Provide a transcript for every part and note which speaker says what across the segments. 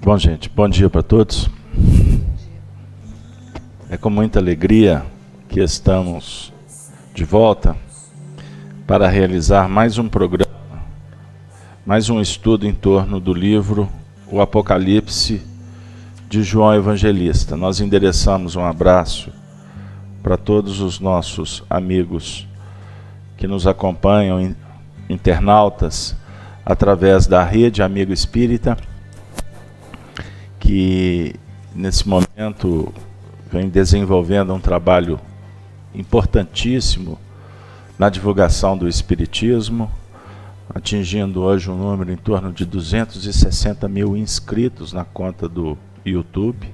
Speaker 1: Bom, gente, bom dia para todos. É com muita alegria que estamos de volta para realizar mais um programa, mais um estudo em torno do livro O Apocalipse de João Evangelista. Nós endereçamos um abraço para todos os nossos amigos que nos acompanham, internautas, através da Rede Amigo Espírita, que nesse momento vem desenvolvendo um trabalho importantíssimo na divulgação do Espiritismo, atingindo hoje um número em torno de 260 mil inscritos na conta do YouTube.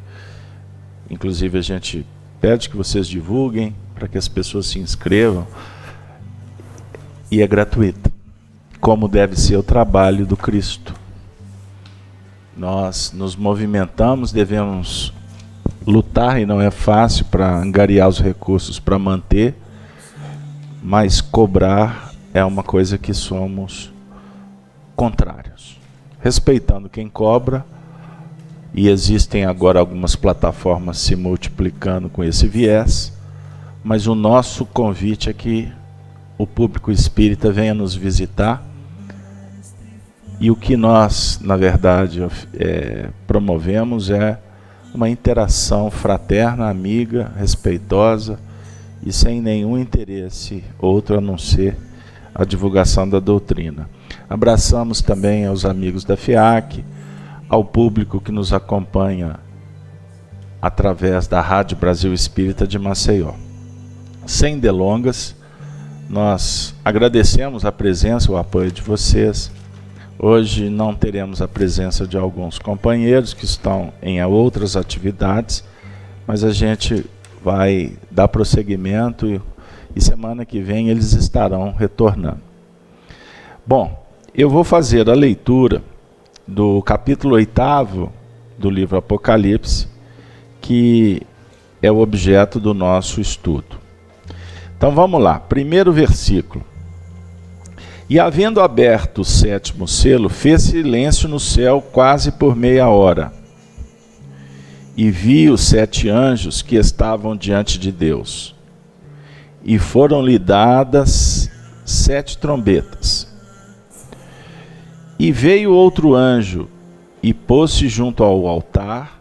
Speaker 1: Inclusive a gente pede que vocês divulguem para que as pessoas se inscrevam, e é gratuito, como deve ser o trabalho do Cristo. Nós nos movimentamos, devemos lutar, e não é fácil, para angariar os recursos para manter, mas cobrar é uma coisa que somos contrários. Respeitando quem cobra, e existem agora algumas plataformas se multiplicando com esse viés, mas o nosso convite é que o público espírita venha nos visitar. E o que nós, na verdade, promovemos é uma interação fraterna, amiga, respeitosa e sem nenhum interesse outro a não ser a divulgação da doutrina. Abraçamos também aos amigos da FIAC, ao público que nos acompanha através da Rádio Brasil Espírita de Maceió. Sem delongas, nós agradecemos a presença, o apoio de vocês. Hoje não teremos a presença de alguns companheiros que estão em outras atividades, mas a gente vai dar prosseguimento e semana que vem eles estarão retornando. Bom, eu vou fazer a leitura do capítulo 8º do livro Apocalipse, que é o objeto do nosso estudo. Então vamos lá, primeiro versículo. E havendo aberto o 7º selo, fez silêncio no céu quase por meia hora. E vi os 7 anjos que estavam diante de Deus. E foram-lhe dadas 7 trombetas. E veio outro anjo e pôs-se junto ao altar,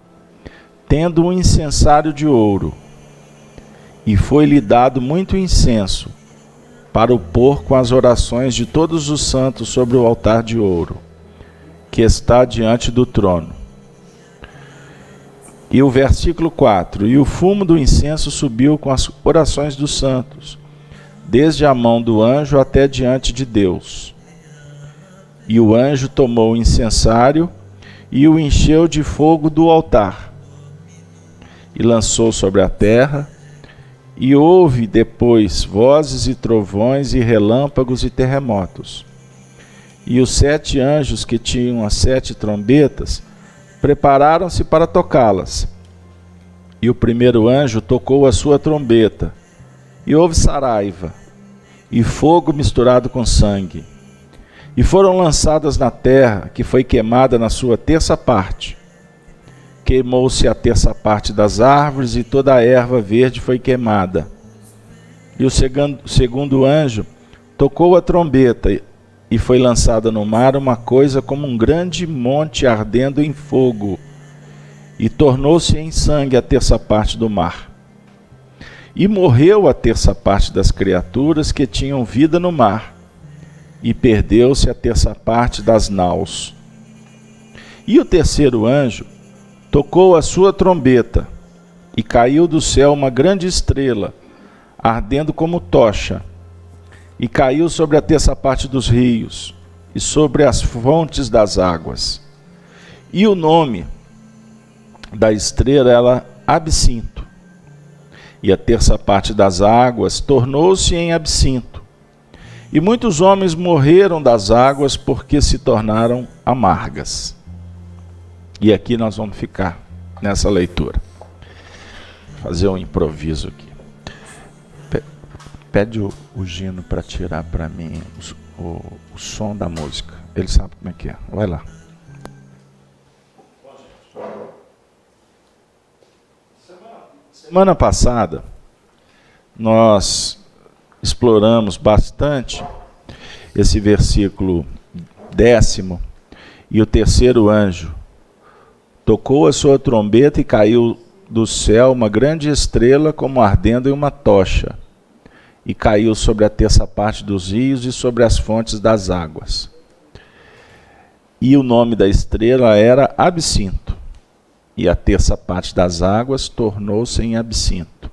Speaker 1: tendo um incensário de ouro. E foi-lhe dado muito incenso, para o pôr com as orações de todos os santos sobre o altar de ouro, que está diante do trono. E o versículo 4, e o fumo do incenso subiu com as orações dos santos, desde a mão do anjo até diante de Deus. E o anjo tomou o incensário e o encheu de fogo do altar, e lançou sobre a terra. E houve depois vozes e trovões e relâmpagos e terremotos. E os 7 anjos que tinham as 7 trombetas prepararam-se para tocá-las. E o primeiro anjo tocou a sua trombeta, e houve saraiva, e fogo misturado com sangue. E foram lançadas na terra, que foi queimada na sua terça parte. Queimou-se a terça parte das árvores, e toda a erva verde foi queimada. E o segundo anjo tocou a trombeta, e foi lançada no mar uma coisa como um grande monte ardendo em fogo, e tornou-se em sangue a terça parte do mar. E morreu a terça parte das criaturas que tinham vida no mar, e perdeu-se a terça parte das naus. E o terceiro anjo tocou a sua trombeta, e caiu do céu uma grande estrela, ardendo como tocha, e caiu sobre a terça parte dos rios, e sobre as fontes das águas. E o nome da estrela era Absinto, e a terça parte das águas tornou-se em absinto. E muitos homens morreram das águas, porque se tornaram amargas. E aqui nós vamos ficar nessa leitura. Vou fazer um improviso aqui. Pede o Gino para tirar para mim o som da música. Ele sabe como é que é. Vai lá. Bom, gente. Semana passada, nós exploramos bastante esse versículo 10º, e o terceiro anjo tocou a sua trombeta e caiu do céu uma grande estrela como ardendo em uma tocha, e caiu sobre a terça parte dos rios e sobre as fontes das águas. E o nome da estrela era Absinto, e a terça parte das águas tornou-se em absinto.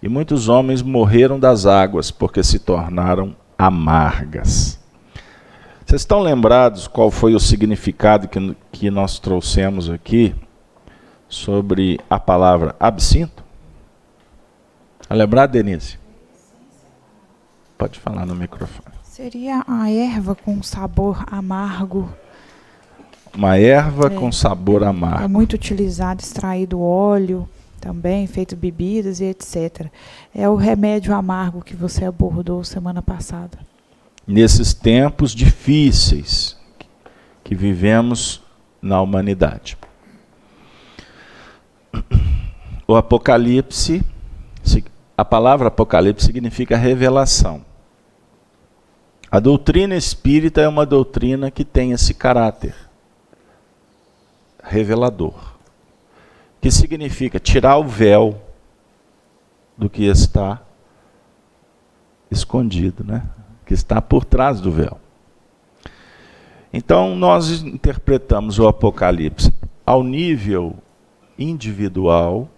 Speaker 1: E muitos homens morreram das águas, porque se tornaram amargas. Vocês estão lembrados qual foi o significado que nós trouxemos aqui sobre a palavra absinto? Está lembrado, Denise? Pode falar no microfone.
Speaker 2: Seria a erva com sabor amargo.
Speaker 1: Uma erva com sabor amargo.
Speaker 2: É muito utilizado, extraído óleo também, feito bebidas e etc. É o remédio amargo que você abordou semana passada.
Speaker 1: Nesses tempos difíceis que vivemos na humanidade. O Apocalipse, a palavra Apocalipse significa revelação. A doutrina espírita é uma doutrina que tem esse caráter revelador, que significa tirar o véu do que está escondido, né? Que está por trás do véu. Então, nós interpretamos o Apocalipse ao nível individual,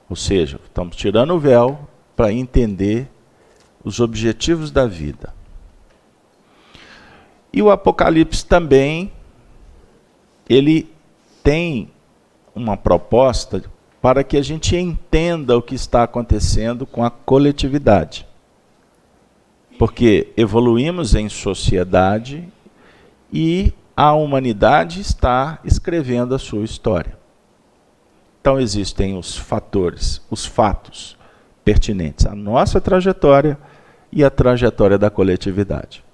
Speaker 1: ou seja, estamos tirando o véu para entender os objetivos da vida. E o Apocalipse também, ele tem uma proposta para que a gente entenda o que está acontecendo com a coletividade. Porque evoluímos em sociedade e a humanidade está escrevendo a sua história. Então existem os fatores, os fatos pertinentes à nossa trajetória e à trajetória da coletividade.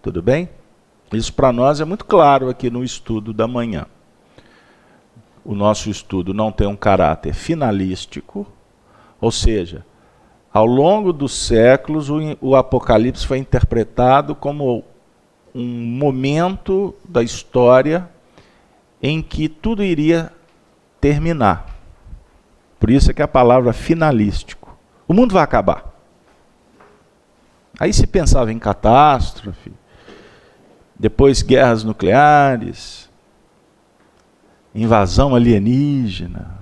Speaker 1: Tudo bem? Isso para nós é muito claro aqui no estudo da manhã. O nosso estudo não tem um caráter finalístico, ou seja, ao longo dos séculos o Apocalipse foi interpretado como um momento da história em que tudo iria terminar. Por isso é que a palavra finalístico. O mundo vai acabar. Aí se pensava em catástrofe, depois guerras nucleares, invasão alienígena.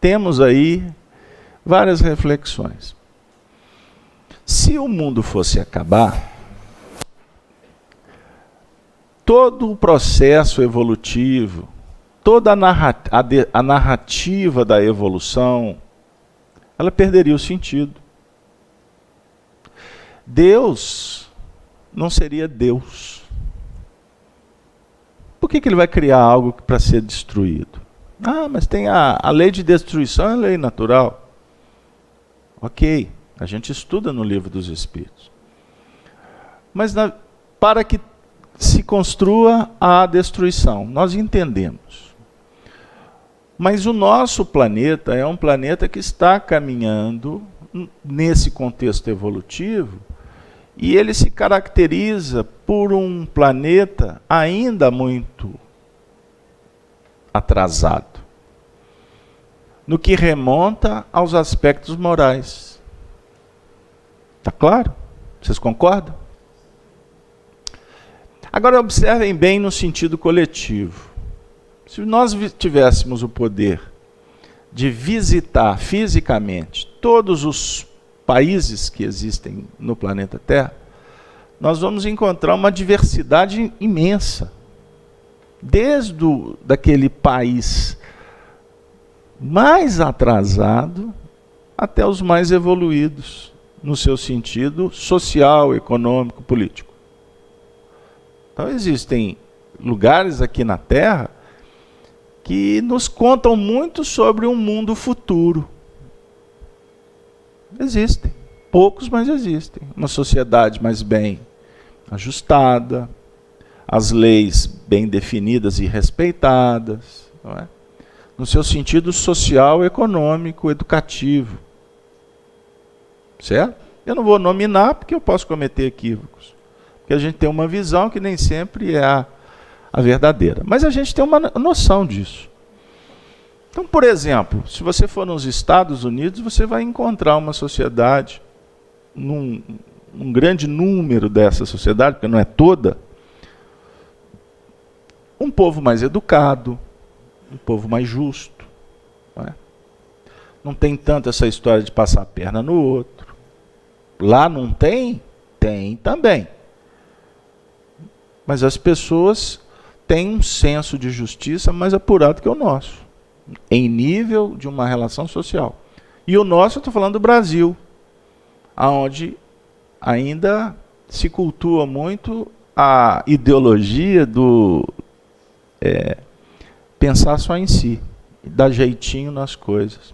Speaker 1: Temos aí várias reflexões. Se o mundo fosse acabar, todo o processo evolutivo, toda a narrativa da evolução, ela perderia o sentido. Deus não seria Deus. Por que ele vai criar algo para ser destruído? Ah, mas tem a lei de destruição, é a lei natural. Ok, a gente estuda no Livro dos Espíritos. Mas para que se construa a destruição, nós entendemos. Mas o nosso planeta é um planeta que está caminhando nesse contexto evolutivo, e ele se caracteriza por um planeta ainda muito atrasado, no que remonta aos aspectos morais. Está claro? Vocês concordam? Agora observem bem no sentido coletivo. Se nós tivéssemos o poder de visitar fisicamente todos os países que existem no planeta Terra, nós vamos encontrar uma diversidade imensa. Desde daquele país mais atrasado até os mais evoluídos, no seu sentido social, econômico, político. Então existem lugares aqui na Terra que nos contam muito sobre um mundo futuro. Existem. Poucos, mas existem. Uma sociedade mais bem ajustada, as leis bem definidas e respeitadas, não é? no seu sentido social, econômico, educativo. Certo? Eu não vou nominar porque eu posso cometer equívocos. Porque a gente tem uma visão que nem sempre é a verdadeira. Mas a gente tem uma noção disso. Então, por exemplo, se você for nos Estados Unidos, você vai encontrar uma sociedade, um grande número dessa sociedade, porque não é toda, um povo mais educado, um povo mais justo. Não tem tanto essa história de passar a perna no outro. Lá não tem? Tem também. Mas as pessoas têm um senso de justiça mais apurado que o nosso, em nível de uma relação social. E o nosso, eu estou falando do Brasil, onde ainda se cultua muito a ideologia do pensar só em si, dar jeitinho nas coisas.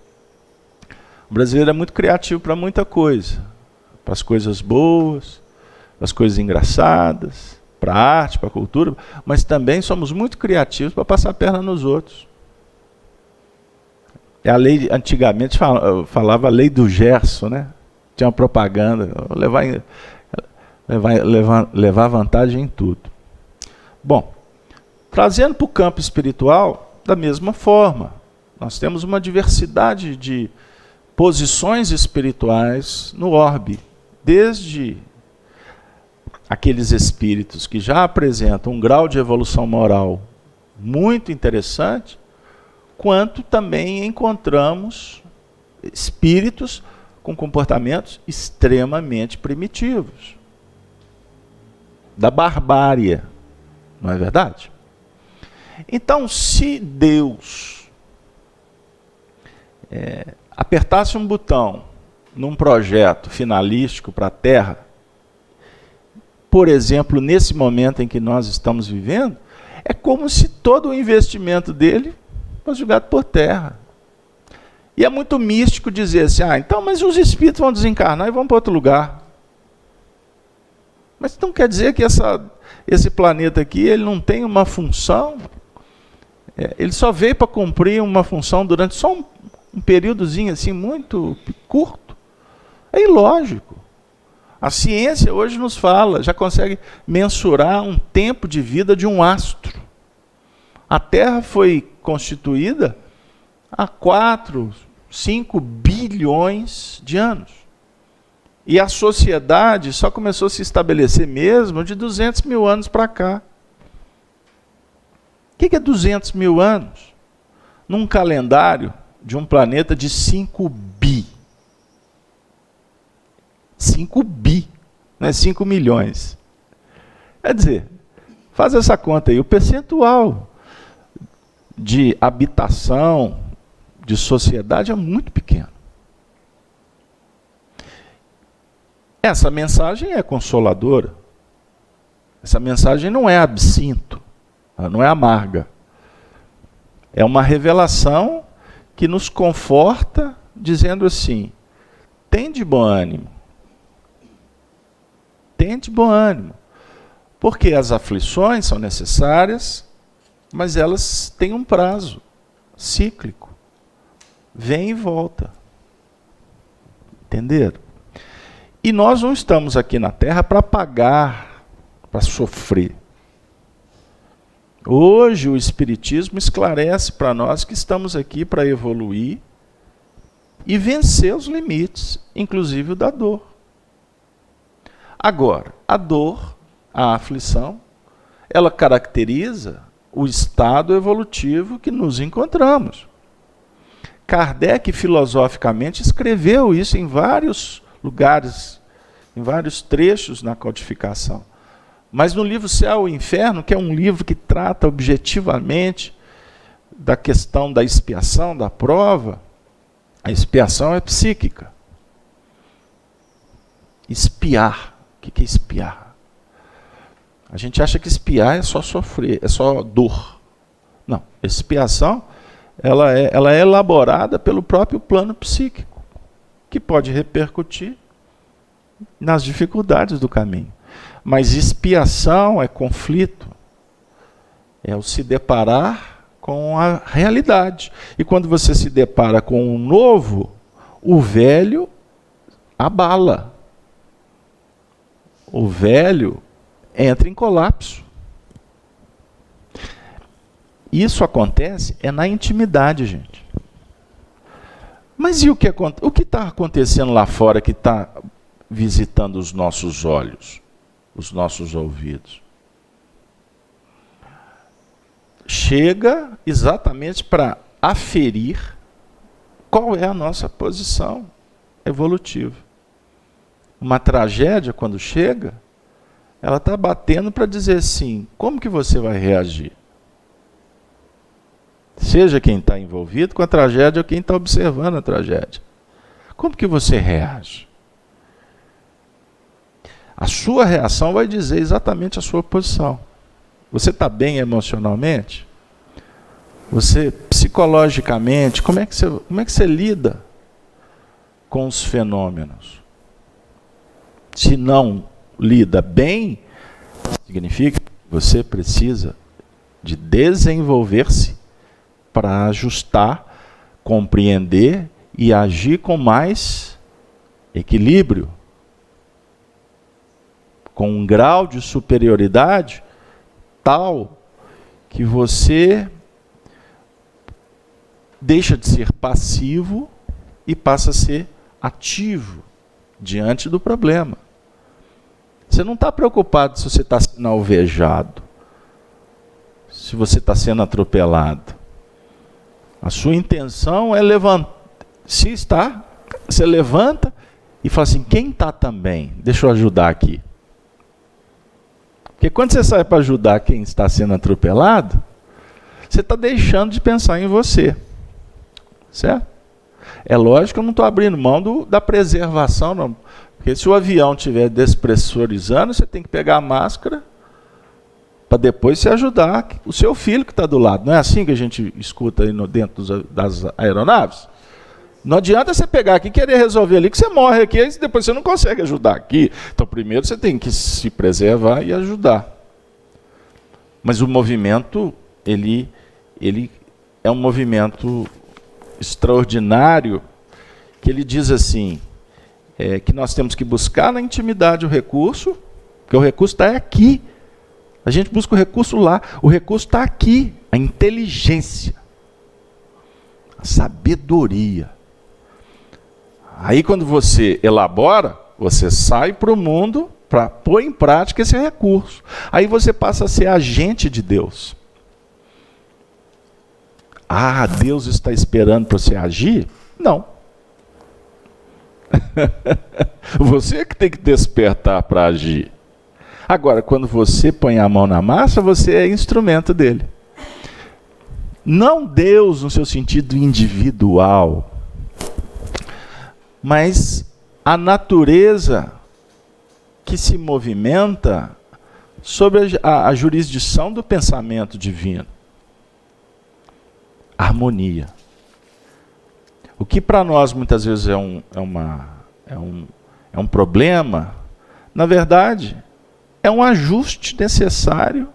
Speaker 1: O brasileiro é muito criativo para muita coisa, para as coisas boas, para as coisas engraçadas, para a arte, para a cultura, mas também somos muito criativos para passar a perna nos outros. A lei, antigamente falava a lei do Gerson, né? Tinha uma propaganda, levar vantagem em tudo. Bom, trazendo para o campo espiritual, da mesma forma, nós temos uma diversidade de posições espirituais no orbe, desde aqueles espíritos que já apresentam um grau de evolução moral muito interessante, quanto também encontramos espíritos com comportamentos extremamente primitivos, da barbárie, não é verdade? Então, se Deus apertasse um botão num projeto finalístico para a Terra, por exemplo, nesse momento em que nós estamos vivendo, é como se todo o investimento dele fosse jogado por terra. E é muito místico dizer assim, então, mas os espíritos vão desencarnar e vão para outro lugar. Mas não quer dizer que esse planeta aqui ele não tem uma função? Ele só veio para cumprir uma função durante só um períodozinho assim, muito curto. É ilógico. A ciência hoje nos fala, já consegue mensurar um tempo de vida de um astro. A Terra foi constituída há 4, 5 bilhões de anos. E a sociedade só começou a se estabelecer mesmo de 200 mil anos para cá. O que é 200 mil anos? Num calendário de um planeta de 5 bi. 5 bi, não é 5 milhões. Quer dizer, faz essa conta aí, o percentual de habitação, de sociedade é muito pequeno. Essa mensagem é consoladora. Essa mensagem não é absinto, ela não é amarga. É uma revelação que nos conforta, dizendo assim, tende bom ânimo. Tende bom ânimo. Porque as aflições são necessárias, mas elas têm um prazo cíclico. Vem e volta. Entenderam? E nós não estamos aqui na Terra para pagar, para sofrer. Hoje o Espiritismo esclarece para nós que estamos aqui para evoluir e vencer os limites, inclusive o da dor. Agora, a dor, a aflição, ela caracteriza o estado evolutivo que nos encontramos. Kardec, filosoficamente, escreveu isso em vários lugares, em vários trechos na codificação. Mas no livro Céu e Inferno, que é um livro que trata objetivamente da questão da expiação, da prova, a expiação é psíquica. Espiar. O que é espiar? A gente acha que espiar é só sofrer, é só dor. Não, expiação ela é elaborada pelo próprio plano psíquico, que pode repercutir nas dificuldades do caminho. Mas expiação é conflito, é o se deparar com a realidade. E quando você se depara com um novo, o velho abala. O velho entra em colapso. Isso acontece na intimidade, gente. Mas e o que está acontecendo lá fora que está visitando os nossos olhos, os nossos ouvidos? Chega exatamente para aferir qual é a nossa posição evolutiva. Uma tragédia, quando chega, ela está batendo para dizer assim, como que você vai reagir? Seja quem está envolvido com a tragédia ou quem está observando a tragédia. Como que você reage? A sua reação vai dizer exatamente a sua posição. Você está bem emocionalmente? Você, psicologicamente, como é que você lida com os fenômenos? Se não lida bem, significa que você precisa de desenvolver-se para ajustar, compreender e agir com mais equilíbrio, com um grau de superioridade tal que você deixa de ser passivo e passa a ser ativo diante do problema. Você não está preocupado se você está sendo alvejado, se você está sendo atropelado. A sua intenção é levantar. Se está, você levanta e fala assim, quem está também? Deixa eu ajudar aqui. Porque quando você sai para ajudar quem está sendo atropelado, você está deixando de pensar em você. Certo? É lógico que eu não estou abrindo mão da preservação, não. Porque se o avião estiver despressurizando, você tem que pegar a máscara para depois se ajudar o seu filho que está do lado. Não é assim que a gente escuta aí dentro das aeronaves? Não adianta você pegar aqui e querer resolver ali, que você morre aqui, e depois você não consegue ajudar aqui. Então, primeiro você tem que se preservar e ajudar. Mas o movimento, ele é um movimento extraordinário, que ele diz assim, que nós temos que buscar na intimidade o recurso, porque o recurso está aqui. A gente busca o recurso lá, o recurso está aqui, a inteligência, a sabedoria. Aí quando você elabora, você sai para o mundo para pôr em prática esse recurso. Aí você passa a ser agente de Deus. Ah, Deus está esperando para você agir? Não. Você que tem que despertar para agir. Agora, quando você põe a mão na massa, você é instrumento dele. Não Deus no seu sentido individual, mas a natureza que se movimenta sob a jurisdição do pensamento divino. Harmonia. O que para nós muitas vezes é um problema, na verdade, é um ajuste necessário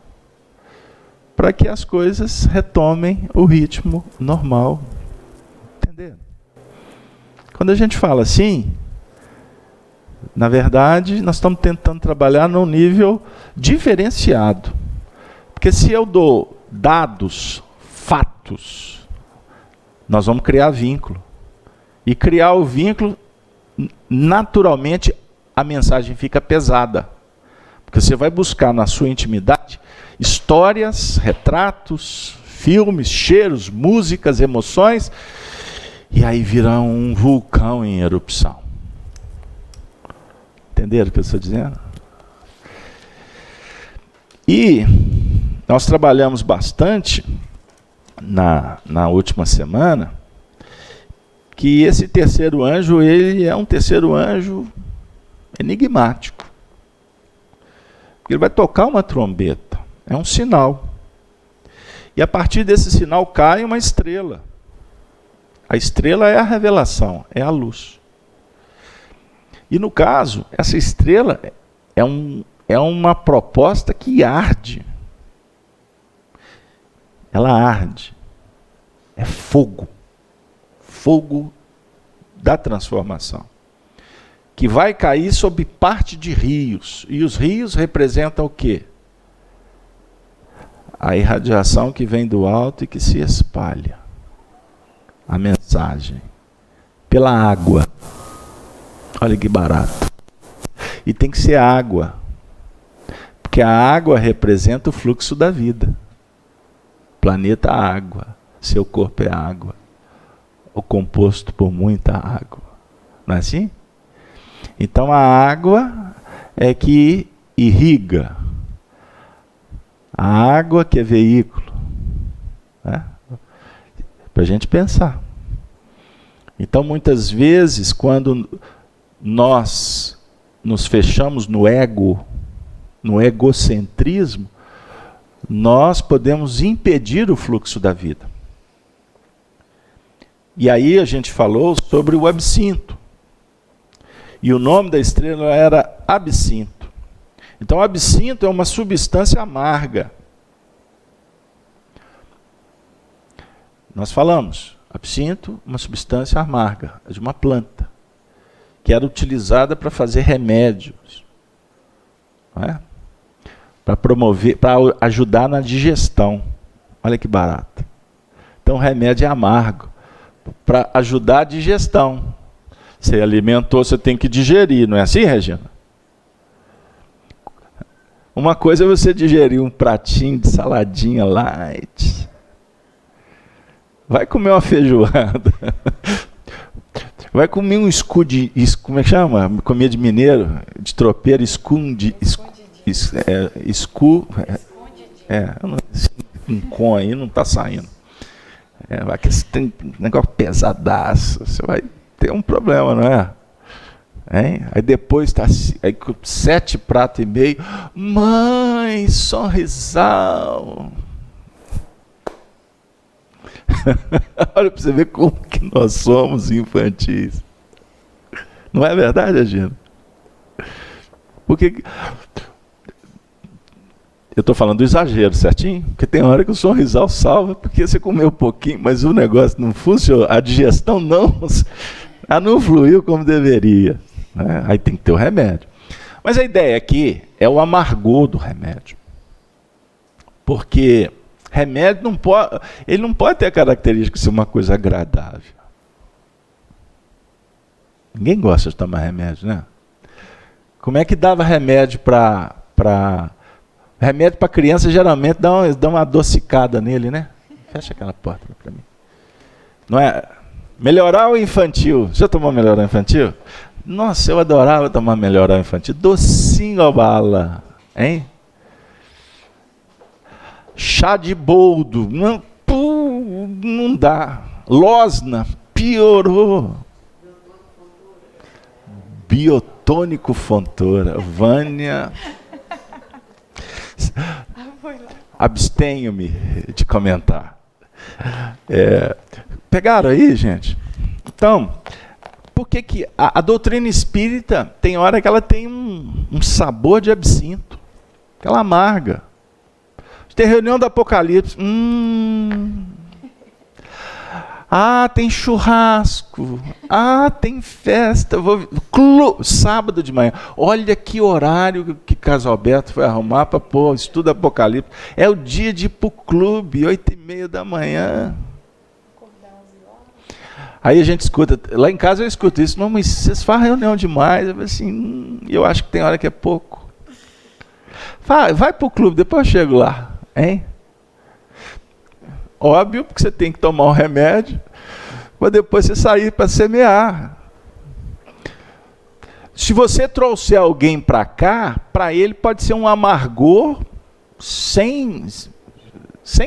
Speaker 1: para que as coisas retomem o ritmo normal. Entendeu? Quando a gente fala assim, na verdade, nós estamos tentando trabalhar num nível diferenciado. Porque se eu dou dados, fatos, nós vamos criar vínculo. E criar o vínculo, naturalmente, a mensagem fica pesada. Porque você vai buscar na sua intimidade histórias, retratos, filmes, cheiros, músicas, emoções, e aí vira um vulcão em erupção. Entenderam o que eu estou dizendo? E nós trabalhamos bastante na última semana que esse terceiro anjo, ele é um terceiro anjo enigmático. Ele vai tocar uma trombeta, é um sinal. E a partir desse sinal cai uma estrela. A estrela é a revelação, é a luz. E no caso, essa estrela é uma proposta que arde. Ela arde. É fogo. Fogo da transformação. Que vai cair sobre parte de rios. E os rios representam o quê? A irradiação que vem do alto e que se espalha. A mensagem. Pela água. Olha que barato. E tem que ser água. Porque a água representa o fluxo da vida. Planeta água. Seu corpo é água. O composto por muita água. Não é assim? Então a água é que irriga. A água que é veículo. Né? Para a gente pensar. Então muitas vezes quando nós nos fechamos no ego, no egocentrismo, nós podemos impedir o fluxo da vida. E aí a gente falou sobre o absinto. E o nome da estrela era absinto. Então, absinto é uma substância amarga. Nós falamos, absinto, uma substância amarga, de uma planta, que era utilizada para fazer remédios, não é? Para promover, para ajudar na digestão. Olha que barato. Então, o remédio é amargo, para ajudar a digestão. Você alimentou, você tem que digerir, não é assim, Regina? Uma coisa é você digerir um pratinho de saladinha light. Vai comer uma feijoada. Vai comer um escudo, como é que chama? Comida de mineiro, de tropeiro, um com aí não está saindo. Vai que você tem um negócio pesadaço, você vai ter um problema, não é? Hein? Aí depois está aí, 7 pratos e meio. Mãe, sorrisal. Olha para você ver como que nós somos infantis. Não é verdade, Agina? Porque eu estou falando do exagero, certinho? Porque tem hora que o sorrisal salva, porque você comeu um pouquinho, mas o negócio não funciona, a digestão não fluiu como deveria. Né? Aí tem que ter o remédio. Mas a ideia aqui é o amargor do remédio. Porque remédio ele não pode ter a característica de ser uma coisa agradável. Ninguém gosta de tomar remédio, né? Como é que dava remédio para... Remédio para criança geralmente dá uma adocicada nele, né? Fecha aquela porta para mim. Não é? Melhoral infantil. Já tomou melhoral infantil? Nossa, eu adorava tomar melhoral infantil. Docinho a bala. Hein? Chá de boldo. Não dá. Losna. Piorou. Biotônico Fontoura. Vânia. Abstenho-me de comentar. Pegaram aí, gente? Então, por que a doutrina espírita tem hora que ela tem um sabor de absinto? Que ela amarga. Tem reunião do Apocalipse. Tem churrasco. Tem festa. Sábado de manhã. Olha que horário que Casalberto foi arrumar para pôr estudo Apocalipse. É o dia de ir para o clube, 8h30 da manhã. Aí a gente escuta, lá em casa eu escuto isso, não, mas vocês fazem reunião demais. Eu assim, eu acho que tem hora que é pouco. Vai para o clube, depois eu chego lá. Hein? Óbvio, porque você tem que tomar um remédio, para depois você sair para semear. Se você trouxer alguém para cá, para ele pode ser um amargor sem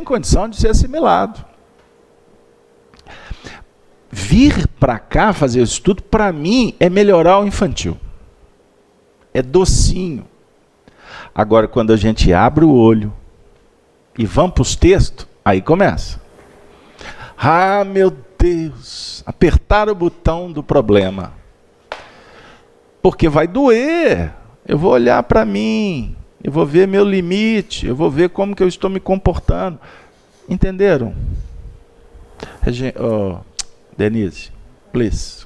Speaker 1: condição de ser assimilado. Vir para cá fazer isso tudo, para mim, é melhorar o infantil. É docinho. Agora, quando a gente abre o olho e vamos para os textos, aí começa. Meu Deus, apertar o botão do problema. Porque vai doer. Eu vou olhar para mim, eu vou ver meu limite, eu vou ver como que eu estou me comportando. Entenderam? Denise, please.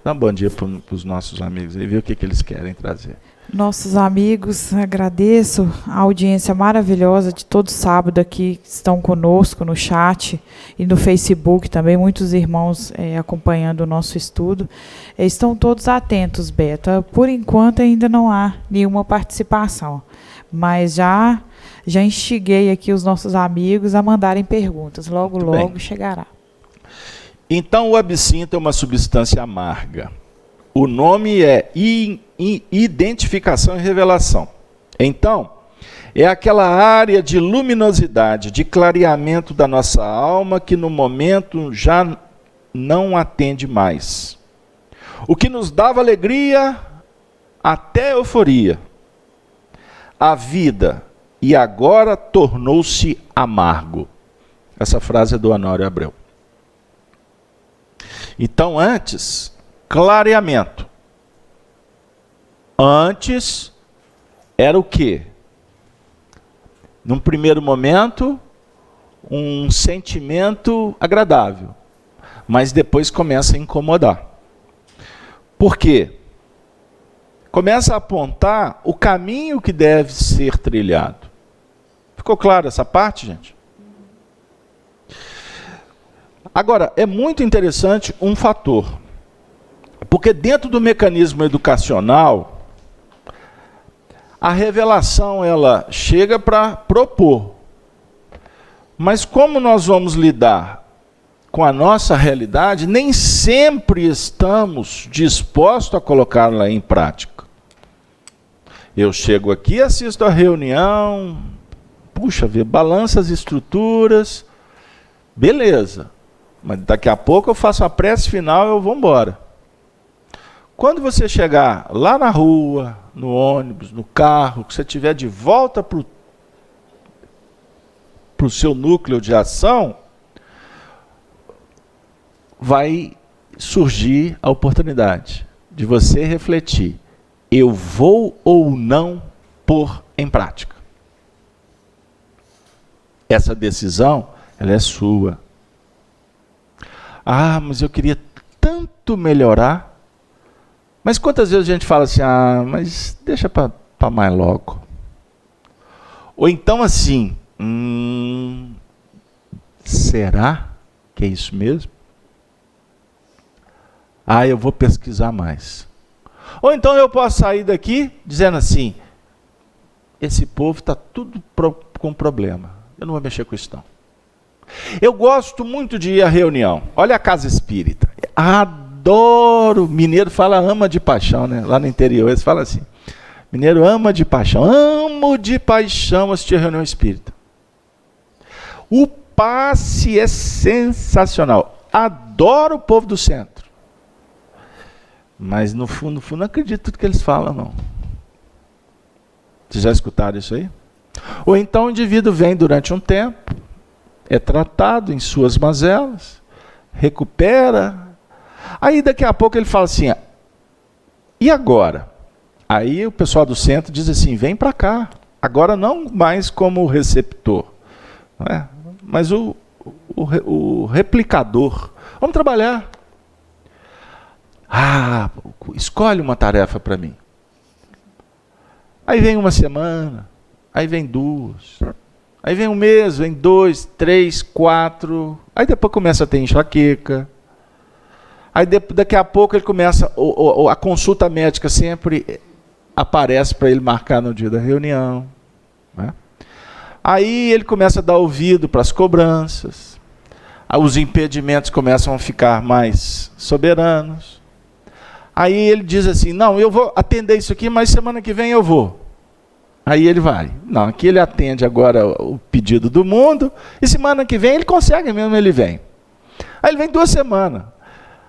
Speaker 1: Dá um bom dia para os nossos amigos e ver o que eles querem trazer.
Speaker 2: Nossos amigos, agradeço a audiência maravilhosa de todo sábado aqui que estão conosco no chat e no Facebook também, muitos irmãos acompanhando o nosso estudo. Estão todos atentos, Beto. Por enquanto ainda não há nenhuma participação, mas já instiguei aqui os nossos amigos a mandarem perguntas. Logo chegará.
Speaker 1: Então o absinto é uma substância amarga. O nome é identificação e revelação. Então, é aquela área de luminosidade, de clareamento da nossa alma que no momento já não atende mais. O que nos dava alegria, até euforia. A vida, e agora tornou-se amargo. Essa frase é do Honório Abreu. Então, antes, clareamento. Antes, era o quê? Num primeiro momento, um sentimento agradável. Mas depois começa a incomodar. Por quê? Começa a apontar o caminho que deve ser trilhado. Ficou claro essa parte, gente? Agora, é muito interessante um fator. Porque dentro do mecanismo educacional, a revelação ela chega para propor. Mas como nós vamos lidar com a nossa realidade, nem sempre estamos dispostos a colocá-la em prática. Eu chego aqui, assisto a reunião, puxa, balança as estruturas, beleza. Mas daqui a pouco eu faço a prece final e eu vou embora. Quando você chegar lá na rua, no ônibus, no carro, que você estiver de volta para o seu núcleo de ação, vai surgir a oportunidade de você refletir. Eu vou ou não pôr em prática? Essa decisão, ela é sua. Ah, mas eu queria tanto melhorar. Mas quantas vezes a gente fala assim, mas deixa para mais logo. Ou então assim, será que é isso mesmo? Eu vou pesquisar mais. Ou então eu posso sair daqui dizendo assim, esse povo está tudo com problema. Eu não vou mexer com isso não. Eu gosto muito de ir à reunião. Olha a casa espírita. Adoro. Mineiro fala ama de paixão, né? Lá no interior eles falam assim. Mineiro ama de paixão. Amo de paixão assistir a reunião espírita. O passe é sensacional. Adoro o povo do centro. Mas no fundo, não acredito em tudo que eles falam, não. Vocês já escutaram isso aí? Ou então o indivíduo vem durante um tempo, é tratado em suas mazelas, recupera. Aí daqui a pouco ele fala assim, e agora? Aí o pessoal do centro diz assim, vem para cá. Agora não mais como receptor, não é? Mas o replicador. Vamos trabalhar. Escolhe uma tarefa para mim. Aí vem uma semana, aí vem duas, aí vem um mês, vem 2, 3, 4, aí depois começa a ter enxaqueca. Aí daqui a pouco ele começa, a consulta médica sempre aparece para ele marcar no dia da reunião. Né? Aí ele começa a dar ouvido para as cobranças, os impedimentos começam a ficar mais soberanos. Aí ele diz assim, não, eu vou atender isso aqui, mas semana que vem eu vou. Aí ele vai. Não, aqui ele atende agora o pedido do mundo, e semana que vem ele consegue mesmo, ele vem. Aí ele vem 2 semanas.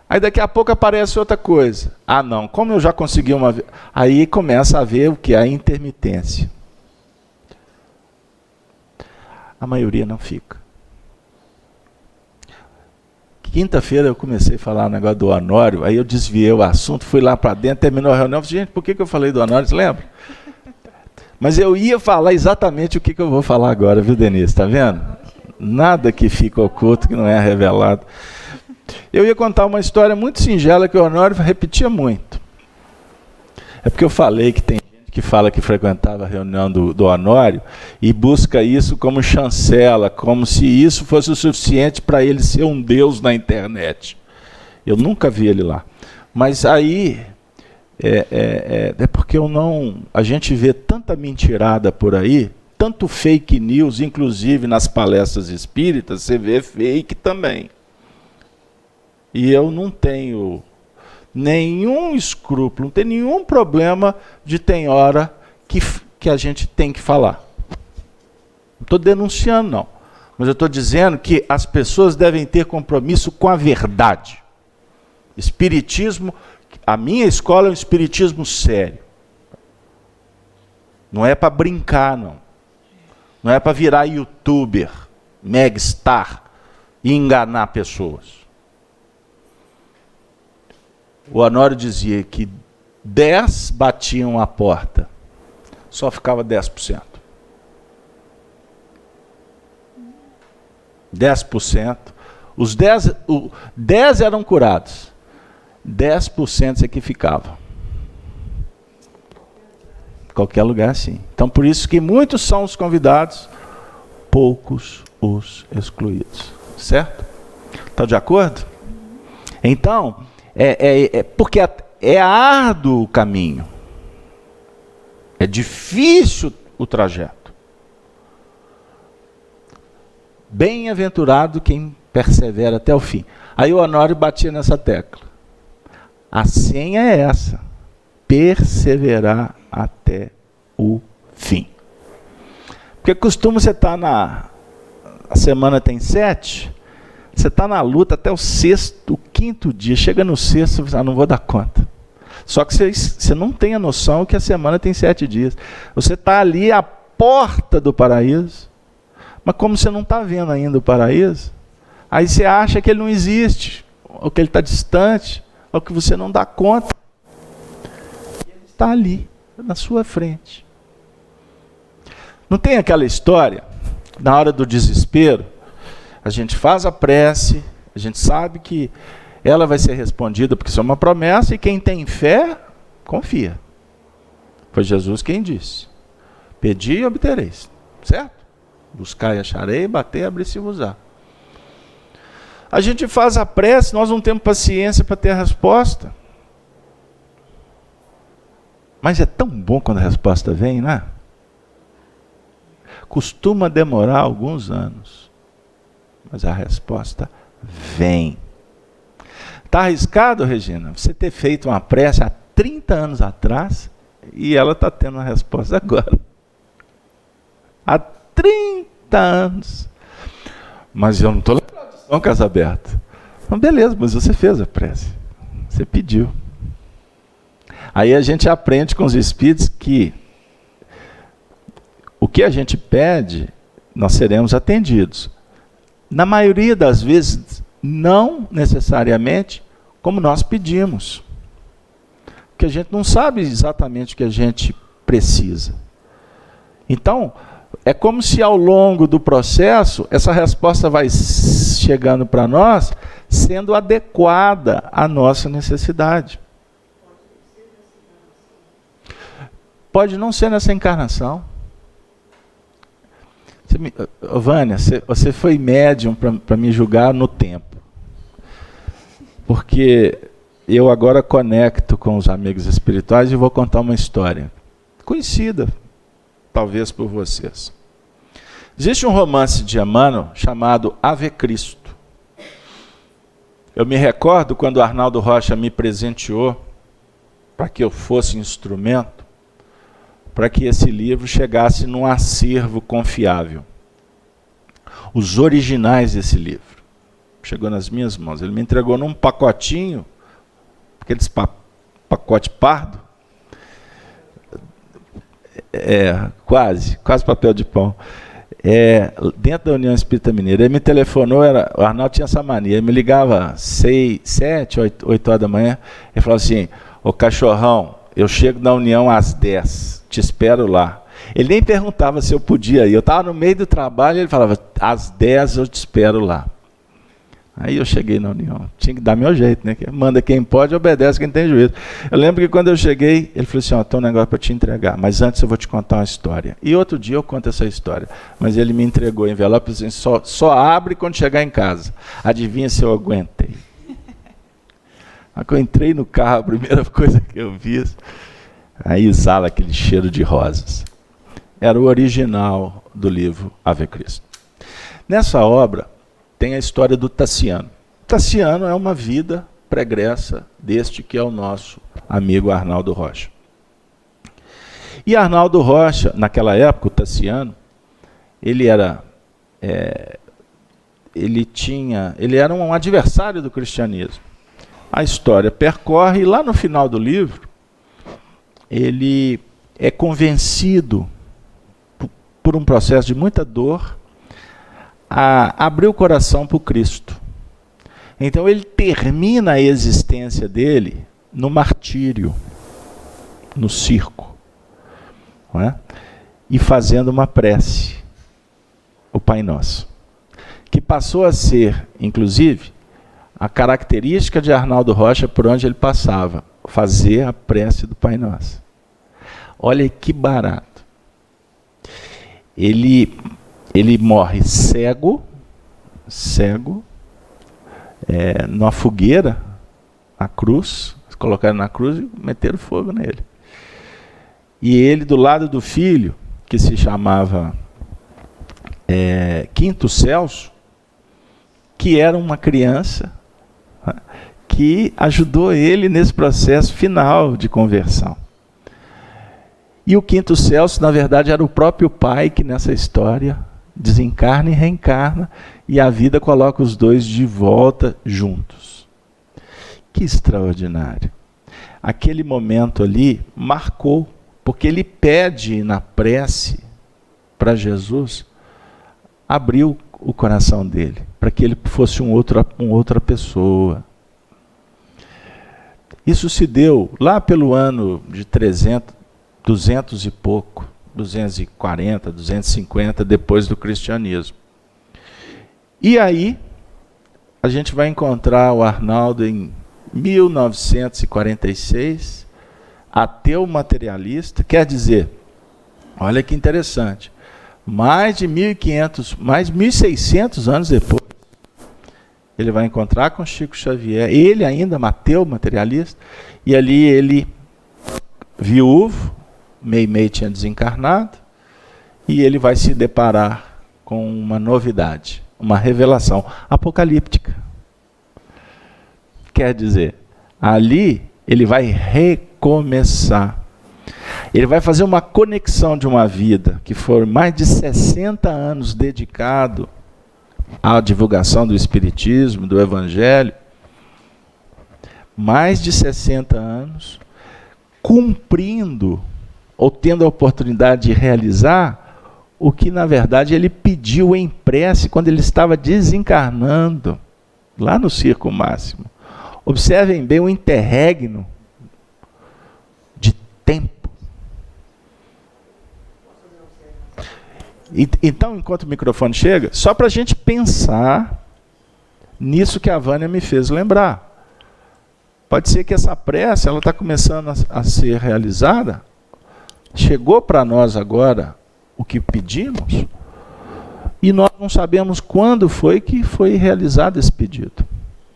Speaker 1: Aí daqui a pouco aparece outra coisa. Não, como eu já consegui uma vez. Aí começa a ver o que? A intermitência. A maioria não fica. Quinta-feira eu comecei a falar o negócio do Honório, aí eu desviei o assunto, fui lá para dentro, terminou a reunião, falei, gente, por que eu falei do Honório, você lembra? Mas eu ia falar exatamente o que eu vou falar agora, viu, Denise, tá vendo? Nada que fica oculto que não é revelado. Eu ia contar uma história muito singela que o Honório repetia muito. É porque eu falei que tem gente que fala que frequentava a reunião do Honório e busca isso como chancela, como se isso fosse o suficiente para ele ser um deus na internet. Eu nunca vi ele lá. Mas aí é porque a gente vê tanta mentirada por aí, tanto fake news, inclusive nas palestras espíritas, você vê fake também. E eu não tenho nenhum escrúpulo, não tenho nenhum problema de tem hora que a gente tem que falar. Não estou denunciando, não. Mas eu estou dizendo que as pessoas devem ter compromisso com a verdade. Espiritismo, a minha escola é um espiritismo sério. Não é para brincar, não. Não é para virar youtuber, megastar e enganar pessoas. O Honório dizia que 10 batiam a porta, só ficava 10%. 10%. Os 10 eram curados. 10% é que ficavam. Qualquer lugar assim. Então por isso que muitos são os convidados, poucos os excluídos. Certo? Está de acordo? Então, porque é árduo o caminho. É difícil o trajeto. Bem-aventurado quem persevera até o fim. Aí o Honório batia nessa tecla. A senha é essa. Perseverar até o fim. Porque costuma você estar a semana tem 7, você está na luta até o 6º, o 5º dia. Chega no 6º, você não vou dar conta. Só que você não tem a noção que a semana tem 7 dias. Você está ali à porta do paraíso, mas como você não está vendo ainda o paraíso, aí você acha que ele não existe, ou que ele está distante, ou que você não dá conta. Ele está ali, na sua frente. Não tem aquela história, na hora do desespero, a gente faz a prece, a gente sabe que ela vai ser respondida, porque isso é uma promessa, e quem tem fé, confia. Foi Jesus quem disse. Pedi e obtereis. Certo? Buscai e acharei, bater e abrir-se-vos-á. A gente faz a prece, nós não temos paciência para ter a resposta. Mas é tão bom quando a resposta vem, né? Costuma demorar alguns anos, mas a resposta vem. Está arriscado, Regina, você ter feito uma prece há 30 anos atrás e ela está tendo a resposta agora. Há 30 anos. Mas eu não estou lembrado disso, não, Casa Aberta. Então, beleza, mas você fez a prece. Você pediu. Aí a gente aprende com os espíritos que o que a gente pede, nós seremos atendidos. Na maioria das vezes, não necessariamente como nós pedimos. Porque a gente não sabe exatamente o que a gente precisa. Então, é como se ao longo do processo, essa resposta vai chegando para nós, sendo adequada à nossa necessidade. Pode não ser nessa encarnação. Vânia, você foi médium para me julgar no tempo. Porque eu agora conecto com os amigos espirituais e vou contar uma história conhecida, talvez por vocês. Existe um romance de Emmanuel chamado Ave Cristo. Eu me recordo quando o Arnaldo Rocha me presenteou para que eu fosse instrumento, para que esse livro chegasse num acervo confiável. Os originais desse livro. Chegou nas minhas mãos. Ele me entregou num pacotinho, aqueles pacote pardo. Quase papel de pão. Dentro da União Espírita Mineira. Ele me telefonou, o Arnaldo tinha essa mania, ele me ligava 7, 8 horas da manhã, ele falava assim: ô cachorrão, eu chego na União às 10, te espero lá. Ele nem perguntava se eu podia ir. Eu estava no meio do trabalho e ele falava, às 10 eu te espero lá. Aí eu cheguei na União. Tinha que dar meu jeito, né? Manda quem pode, obedece quem tem juízo. Eu lembro que quando eu cheguei, ele falou assim, ó, tem um negócio para te entregar, mas antes eu vou te contar uma história. E outro dia eu conto essa história. Mas ele me entregou o envelope e disse assim, só abre quando chegar em casa. Adivinha se eu aguentei. Quando eu entrei no carro, a primeira coisa que eu vi, aí exala aquele cheiro de rosas. Era o original do livro Ave Cristo. Nessa obra, tem a história do Tassiano. Tassiano é uma vida pregressa deste que é o nosso amigo Arnaldo Rocha. E Arnaldo Rocha, naquela época, o Tassiano, ele era um adversário do cristianismo. A história percorre e lá no final do livro, ele é convencido por um processo de muita dor a abrir o coração para o Cristo. Então ele termina a existência dele no martírio, no circo, não é? E fazendo uma prece, o Pai Nosso, que passou a ser, inclusive, a característica de Arnaldo Rocha por onde ele passava, fazer a prece do Pai Nosso. Olha que barato. Ele morre cego, numa fogueira, a cruz, colocaram na cruz e meteram fogo nele. E ele, do lado do filho, que se chamava Quinto Celso, que era uma criança que ajudou ele nesse processo final de conversão. E o Quinto Celso, na verdade, era o próprio pai que nessa história desencarna e reencarna, e a vida coloca os dois de volta juntos. Que extraordinário. Aquele momento ali marcou, porque ele pede na prece para Jesus abrir o coração dele, para que ele fosse uma outra pessoa. Isso se deu lá pelo ano de 200 e pouco, 240, 250, depois do cristianismo. E aí, a gente vai encontrar o Arnaldo em 1946, ateu materialista, quer dizer, olha que interessante, mais de 1.500, mais 1.600 anos depois, ele vai encontrar com Chico Xavier, ele ainda ateu materialista, e ali ele, viúvo, Meimei tinha desencarnado, e ele vai se deparar com uma novidade, uma revelação apocalíptica. Quer dizer, ali ele vai recomeçar. Ele vai fazer uma conexão de uma vida que foi mais de 60 anos dedicado à divulgação do Espiritismo, do Evangelho. Mais de 60 anos cumprindo ou tendo a oportunidade de realizar o que, na verdade, ele pediu em prece quando ele estava desencarnando, lá no Circo Máximo. Observem bem o interregno de tempo. Então, enquanto o microfone chega, só para a gente pensar nisso que a Vânia me fez lembrar. Pode ser que essa prece ela está começando a ser realizada. Chegou para nós agora o que pedimos e nós não sabemos quando foi que foi realizado esse pedido.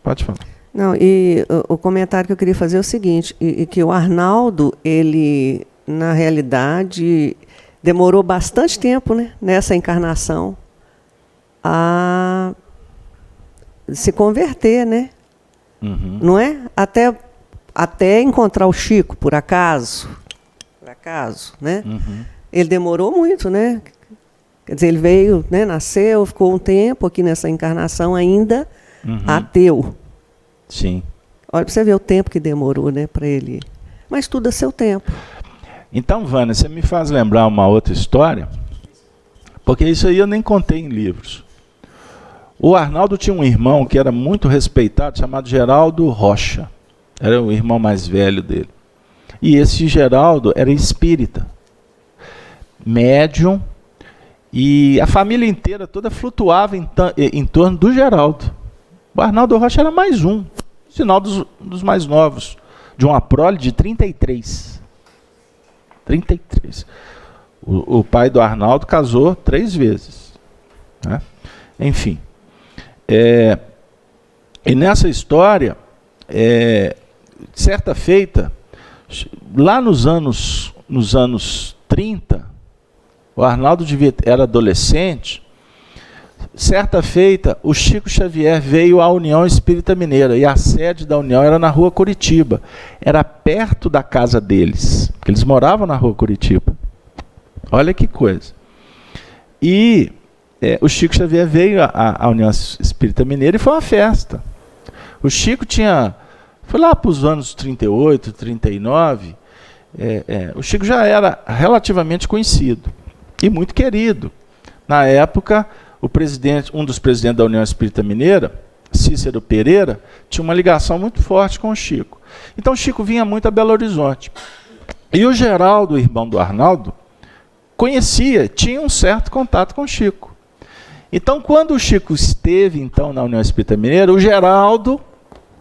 Speaker 1: Pode falar.
Speaker 3: Não, e o comentário que eu queria fazer é o seguinte, que o Arnaldo, ele, na realidade, demorou bastante tempo, né, nessa encarnação a se converter, né? Uhum. Não é? Até encontrar o Chico, por acaso, né? Uhum. Ele demorou muito, né? Quer dizer, ele veio, né, nasceu, ficou um tempo aqui nessa encarnação ainda ateu.
Speaker 1: Sim.
Speaker 3: Olha para você ver o tempo que demorou, né, para ele. Mas tudo a seu tempo.
Speaker 1: Então, Vânia, você me faz lembrar uma outra história, porque isso aí eu nem contei em livros. O Arnaldo tinha um irmão que era muito respeitado, chamado Geraldo Rocha. Era o irmão mais velho dele. E esse Geraldo era espírita. médium, e a família inteira toda flutuava em torno do Geraldo. O Arnaldo Rocha era mais um, sinal dos mais novos, de uma prole de 33. 33. O pai do Arnaldo casou 3 vezes. Né? Enfim. E nessa história, certa feita, lá nos anos 30, o Arnaldo era adolescente. Certa feita, o Chico Xavier veio à União Espírita Mineira, e a sede da União era na Rua Curitiba. Era perto da casa deles, porque eles moravam na Rua Curitiba. Olha que coisa. E o Chico Xavier veio à União Espírita Mineira e foi uma festa. O Chico foi lá para os anos 38, 39, o Chico já era relativamente conhecido e muito querido. Na época, um dos presidentes da União Espírita Mineira, Cícero Pereira, tinha uma ligação muito forte com o Chico. Então o Chico vinha muito a Belo Horizonte. E o Geraldo, irmão do Arnaldo, tinha um certo contato com o Chico. Então, quando o Chico esteve então na União Espírita Mineira, o Geraldo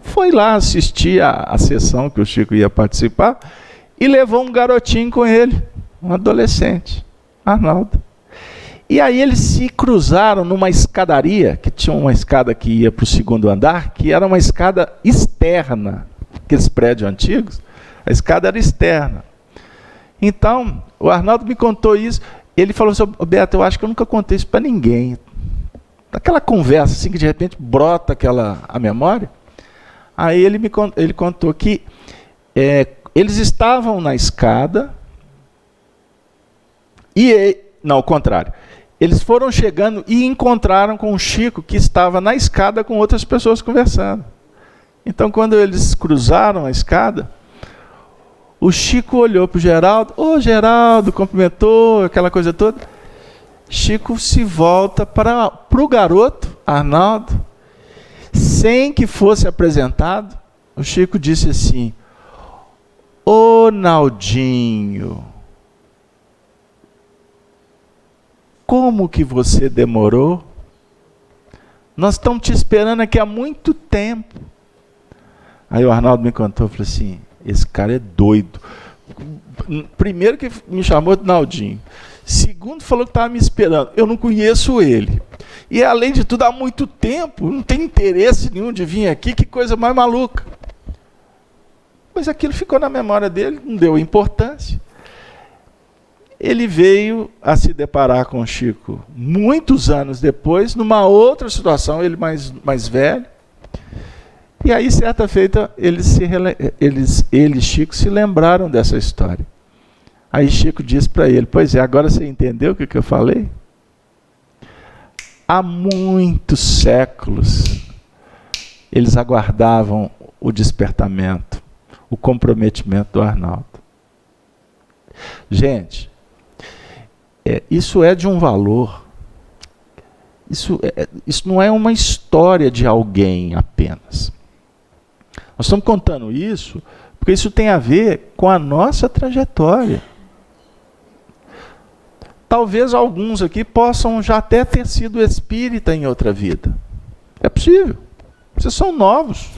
Speaker 1: foi lá assistir a sessão que o Chico ia participar e levou um garotinho com ele, um adolescente, Arnaldo. E aí eles se cruzaram numa escadaria, que tinha uma escada que ia para o 2º andar, que era uma escada externa, aqueles prédios antigos, a escada era externa. Então, o Arnaldo me contou isso, ele falou assim: Beto, eu acho que eu nunca contei isso para ninguém. Aquela conversa assim que de repente brota a memória. Aí ele contou que eles estavam na escada não, ao contrário. Eles foram chegando e encontraram com o Chico, que estava na escada com outras pessoas conversando. Então, quando eles cruzaram a escada, o Chico olhou para o Geraldo, Geraldo, cumprimentou, aquela coisa toda. Chico se volta para o garoto, Arnaldo, sem que fosse apresentado. O Chico disse assim: Ô Naldinho, como que você demorou? Nós estamos te esperando aqui há muito tempo. Aí o Arnaldo me contou, falou assim: esse cara é doido. Primeiro que me chamou de Naldinho. Segundo, falou que estava me esperando. Eu não conheço ele. E além de tudo, há muito tempo, não tem interesse nenhum de vir aqui, que coisa mais maluca. Mas aquilo ficou na memória dele, não deu importância. Ele veio a se deparar com o Chico muitos anos depois, numa outra situação, ele mais velho. E aí, certa feita, ele e Chico se lembraram dessa história. Aí Chico disse para ele: pois é, agora você entendeu o que eu falei? Há muitos séculos, eles aguardavam o despertamento, o comprometimento do Arnaldo. Gente, isso é de um valor. Isso não é uma história de alguém apenas. Nós estamos contando isso porque isso tem a ver com a nossa trajetória. Talvez alguns aqui possam já até ter sido espírita em outra vida. É possível. Vocês são novos.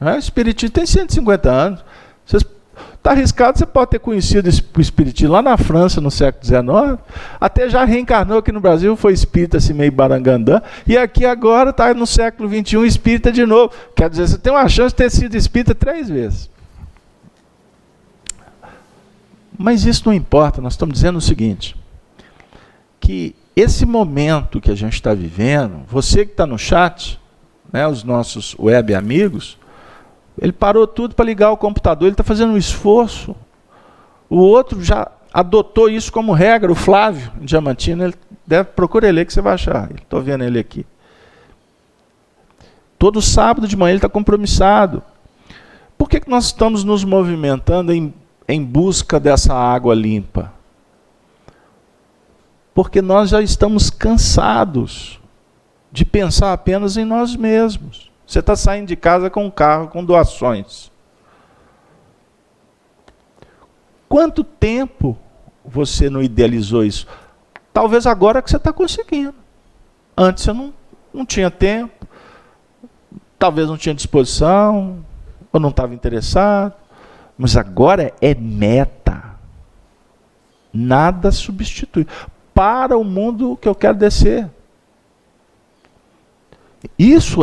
Speaker 1: O espiritismo tem 150 anos. Está arriscado, você pode ter conhecido o espiritismo lá na França, no século XIX, até já reencarnou aqui no Brasil, foi espírita assim meio barangandã, e aqui agora está no século XXI espírita de novo. Quer dizer, você tem uma chance de ter sido espírita 3 vezes. Mas isso não importa, nós estamos dizendo o seguinte, que esse momento que a gente está vivendo, você que está no chat, né, os nossos web amigos, ele parou tudo para ligar o computador, ele está fazendo um esforço. O outro já adotou isso como regra, o Flávio Diamantino, procura ele aí que você vai achar, estou vendo ele aqui. Todo sábado de manhã ele está compromissado. Por que nós estamos nos movimentando em busca dessa água limpa? Porque nós já estamos cansados de pensar apenas em nós mesmos. Você está saindo de casa com um carro, com doações. Quanto tempo você não idealizou isso? Talvez agora que você está conseguindo. Antes você não tinha tempo, talvez não tinha disposição, ou não estava interessado. Mas agora é meta. Nada substitui. Para o mundo que eu quero descer. Isso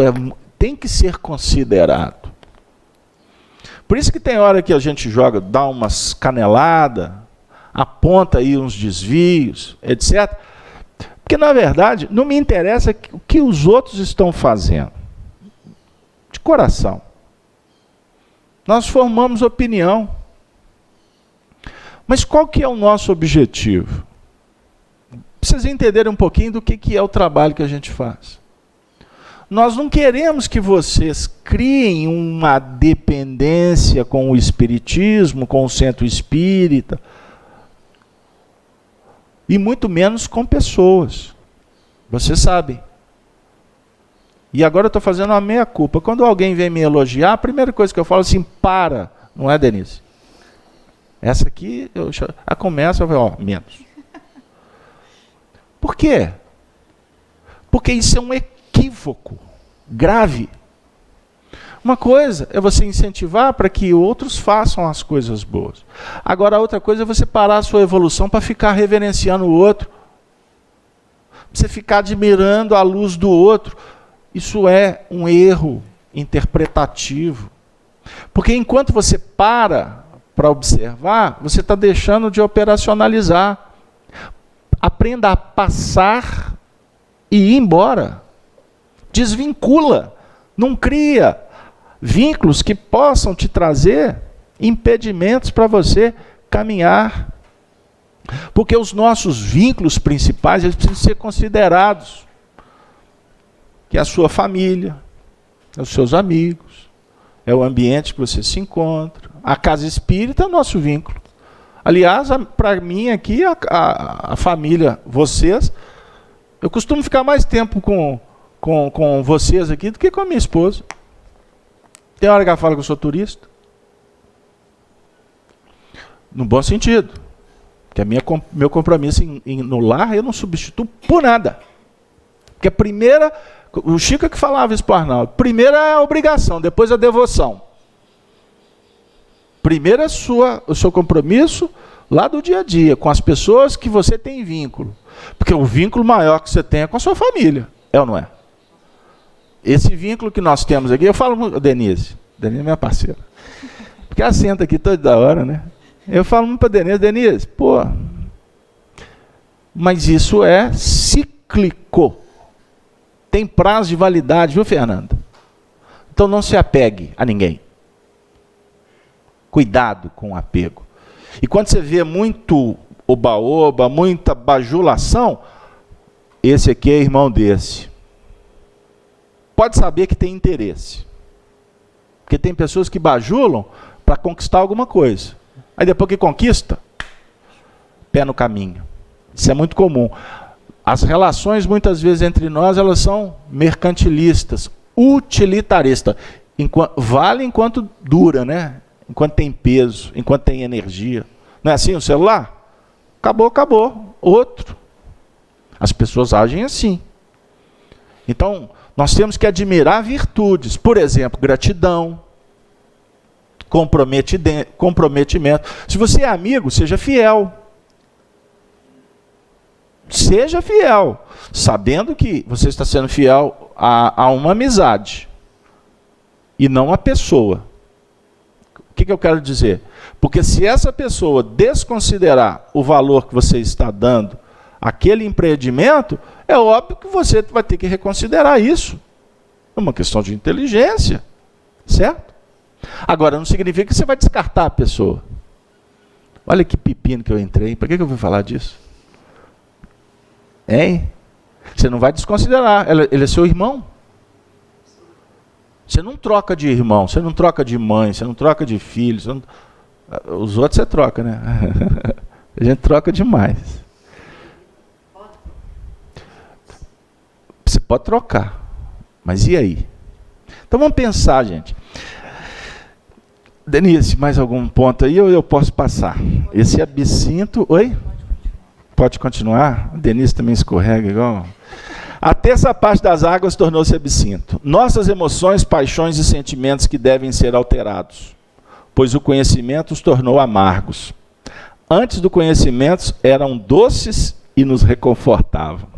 Speaker 1: tem que ser considerado. Por isso que tem hora que a gente joga, dá umas caneladas, aponta aí uns desvios, etc. Porque, na verdade, não me interessa o que os outros estão fazendo. De coração. Nós formamos opinião. Mas qual que é o nosso objetivo? Vocês entenderem um pouquinho do que é o trabalho que a gente faz. Nós não queremos que vocês criem uma dependência com o espiritismo, com o centro espírita, e muito menos com pessoas. Vocês sabem. E agora eu estou fazendo uma meia-culpa. Quando alguém vem me elogiar, a primeira coisa que eu falo é assim, para, não é, Denise? Essa aqui, a começa, eu falo, menos. Por quê? Porque isso é um equívoco grave. Uma coisa é você incentivar para que outros façam as coisas boas. Agora, a outra coisa é você parar a sua evolução para ficar reverenciando o outro. Você ficar admirando a luz do outro. Isso é um erro interpretativo. Porque enquanto você para observar, você está deixando de operacionalizar. Aprenda a passar e ir embora. Desvincula. Não cria vínculos que possam te trazer impedimentos para você caminhar. Porque os nossos vínculos principais, eles precisam ser considerados. Que é a sua família, é os seus amigos, é o ambiente que você se encontra. A casa espírita é o nosso vínculo. Aliás, para mim aqui, a família, vocês, eu costumo ficar mais tempo com vocês aqui do que com a minha esposa. Tem hora que ela fala que eu sou turista. No bom sentido. Porque meu compromisso no lar eu não substituo por nada. Porque a primeira, o Chico é que falava isso para o Arnaldo, primeiro é a obrigação, depois a devoção. Primeiro é o seu compromisso lá do dia a dia, com as pessoas que você tem vínculo. Porque o vínculo maior que você tem é com a sua família. É ou não é? Esse vínculo que nós temos aqui, eu falo, Denise é minha parceira. Porque ela senta aqui toda hora, né? Eu falo muito para Denise, pô, mas isso é cíclico. Tem prazo de validade, viu, Fernanda? Então não se apegue a ninguém. Cuidado com o apego. E quando você vê muito oba-oba, muita bajulação, esse aqui é irmão desse. Pode saber que tem interesse. Porque tem pessoas que bajulam para conquistar alguma coisa. Aí depois que conquista, pé no caminho. Isso é muito comum. As relações, muitas vezes, entre nós, elas são mercantilistas, utilitaristas. Vale enquanto dura, né? Enquanto tem peso, enquanto tem energia. Não é assim o celular? Acabou, acabou. Outro. As pessoas agem assim. Então, nós temos que admirar virtudes. Por exemplo, gratidão, comprometimento. Se você é amigo, seja fiel. Seja fiel, sabendo que você está sendo fiel a uma amizade e não a pessoa. O que eu quero dizer? Porque se essa pessoa desconsiderar o valor que você está dando àquele empreendimento, é óbvio que você vai ter que reconsiderar isso. É uma questão de inteligência, certo? Agora, não significa que você vai descartar a pessoa. Olha que pepino que eu entrei. Por que eu vou falar disso? Hein? Você não vai desconsiderar. Ele é seu irmão. Você não troca de irmão, você não troca de mãe, você não troca de filho. Os outros você troca, né? A gente troca demais. Você pode trocar. Mas e aí? Então vamos pensar, gente. Denise, mais algum ponto aí ou eu posso passar? Esse absinto... Oi? Pode continuar? A Denise também escorrega igual. A terça parte das águas tornou-se absinto. Nossas emoções, paixões e sentimentos que devem ser alterados, pois o conhecimento os tornou amargos. Antes do conhecimento eram doces e nos reconfortavam.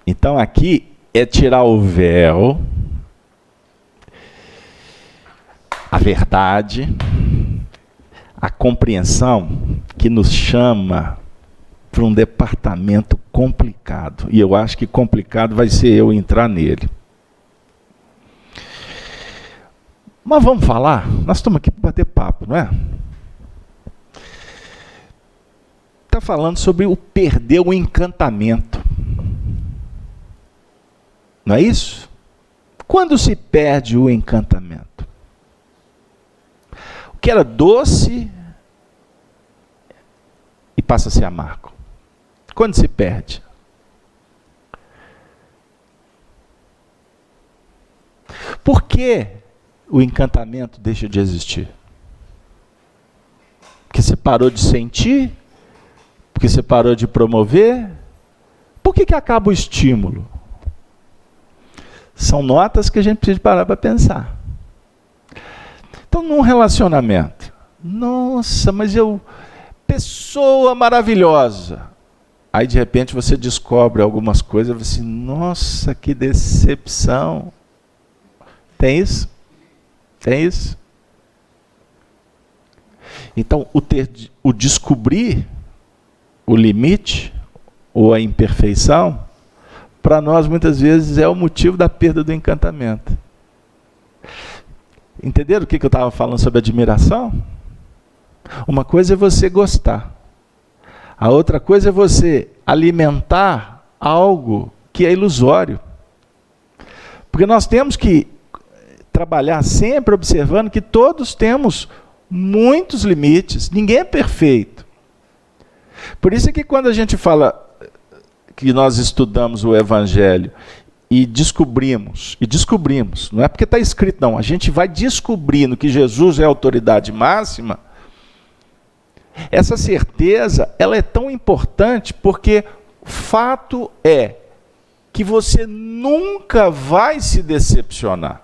Speaker 1: Então aqui é tirar o véu, a verdade, a compreensão que nos chama para um departamento complicado. E eu acho que complicado vai ser eu entrar nele. Mas vamos falar? Nós estamos aqui para bater papo, não é? Está falando sobre o perder o encantamento. Não é isso? Quando se perde o encantamento? O que era doce e passa a ser amargo. Quando se perde? Por que o encantamento deixa de existir? Porque você parou de sentir? Porque você parou de promover? Por que acaba o estímulo? São notas que a gente precisa parar para pensar. Então, num relacionamento, nossa, mas pessoa maravilhosa. Aí, de repente, você descobre algumas coisas, você assim, nossa, que decepção. Tem isso? Tem isso? Então, o descobrir o limite ou a imperfeição, para nós, muitas vezes, é o motivo da perda do encantamento. Entenderam o que eu estava falando sobre admiração? Uma coisa é você gostar. A outra coisa é você alimentar algo que é ilusório. Porque nós temos que trabalhar sempre observando que todos temos muitos limites. Ninguém é perfeito. Por isso é que quando a gente fala que nós estudamos o Evangelho e descobrimos, não é porque está escrito não, a gente vai descobrindo que Jesus é a autoridade máxima, essa certeza, ela é tão importante porque fato é que você nunca vai se decepcionar.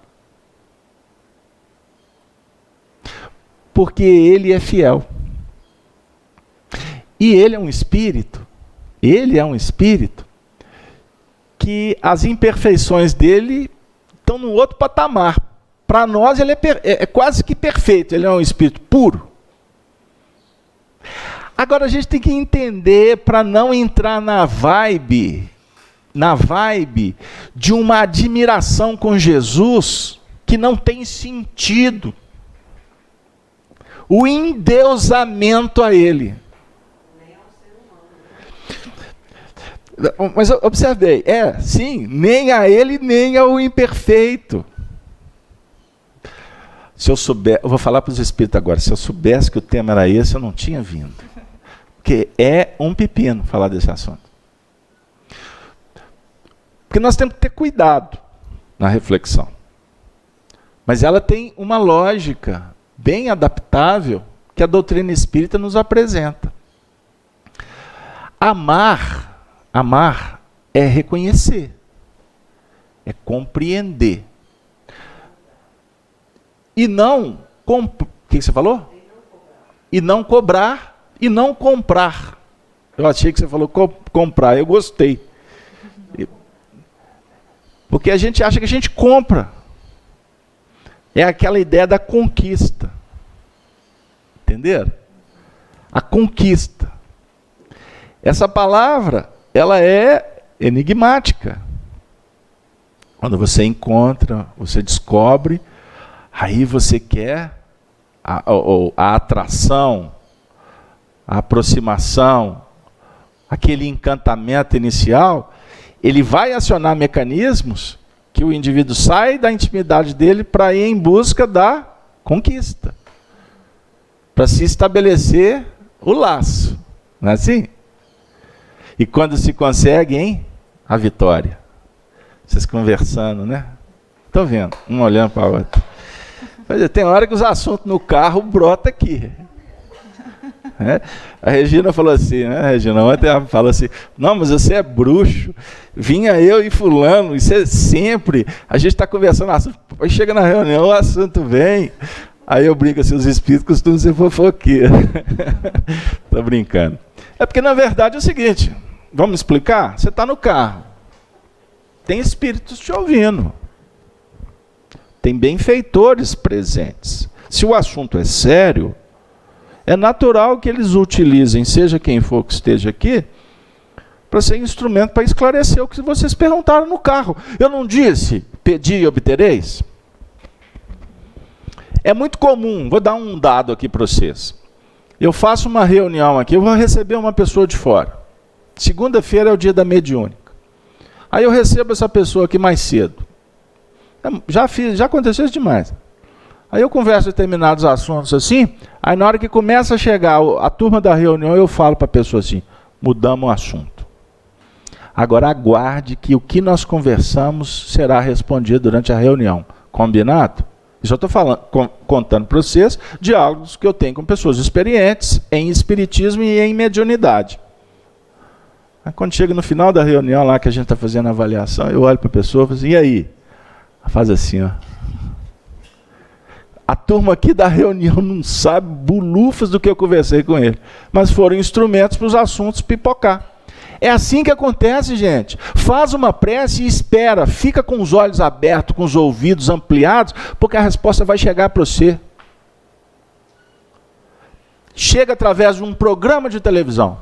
Speaker 1: Porque Ele é fiel. E Ele é um Espírito que as imperfeições dele estão num outro patamar. Para nós ele é quase que perfeito, ele é um Espírito puro. Agora a gente tem que entender para não entrar na vibe de uma admiração com Jesus que não tem sentido. O endeusamento a Ele. Mas observei, sim, nem a Ele, nem ao imperfeito. Se eu souber, eu vou falar para os espíritos agora, se eu soubesse que o tema era esse, eu não tinha vindo. Porque é um pepino falar desse assunto. Porque nós temos que ter cuidado na reflexão. Mas ela tem uma lógica bem adaptável que a doutrina espírita nos apresenta. Amar é reconhecer, é compreender. E não, o que você falou? E não cobrar, e não comprar. Eu achei que você falou comprar, eu gostei. Porque a gente acha que a gente compra. É aquela ideia da conquista. Entenderam? A conquista. Essa palavra, ela é enigmática. Quando você encontra, você descobre, aí você quer a atração, a aproximação, aquele encantamento inicial, ele vai acionar mecanismos que o indivíduo sai da intimidade dele para ir em busca da conquista, para se estabelecer o laço. Não é assim? E quando se consegue, hein? A vitória. Vocês conversando, né? Estou vendo, um olhando para o outro. Tem hora que os assuntos no carro brotam aqui. A Regina falou assim, né, Regina? Ontem ela falou assim, não, mas você é bruxo. Vinha eu e fulano, isso é sempre. A gente está conversando, aí chega na reunião, o assunto vem. Aí eu brinco assim, os espíritos costumam ser fofoqueiros. Estou brincando. É porque, na verdade, é o seguinte, vamos explicar? Você está no carro, tem espíritos te ouvindo. Tem benfeitores presentes. Se o assunto é sério, é natural que eles utilizem, seja quem for que esteja aqui, para ser instrumento para esclarecer o que vocês perguntaram no carro. Eu não disse, pedi e obtereis? É muito comum, vou dar um dado aqui para vocês. Eu faço uma reunião aqui, eu vou receber uma pessoa de fora. Segunda-feira é o dia da mediúnica. Aí eu recebo essa pessoa aqui mais cedo. Já aconteceu isso demais. Aí eu converso determinados assuntos assim, aí na hora que começa a chegar a turma da reunião, eu falo para a pessoa assim, mudamos o assunto. Agora aguarde que o que nós conversamos será respondido durante a reunião. Combinado? Isso eu estou contando para vocês diálogos que eu tenho com pessoas experientes em espiritismo e em mediunidade. Aí, quando chega no final da reunião lá que a gente está fazendo a avaliação, eu olho para a pessoa e falo assim, e aí? Faz assim, ó. A turma aqui da reunião não sabe bulufas do que eu conversei com ele, mas foram instrumentos para os assuntos pipocar. É assim que acontece, gente. Faz uma prece e espera, fica com os olhos abertos, com os ouvidos ampliados, porque a resposta vai chegar para você. Chega através de um programa de televisão.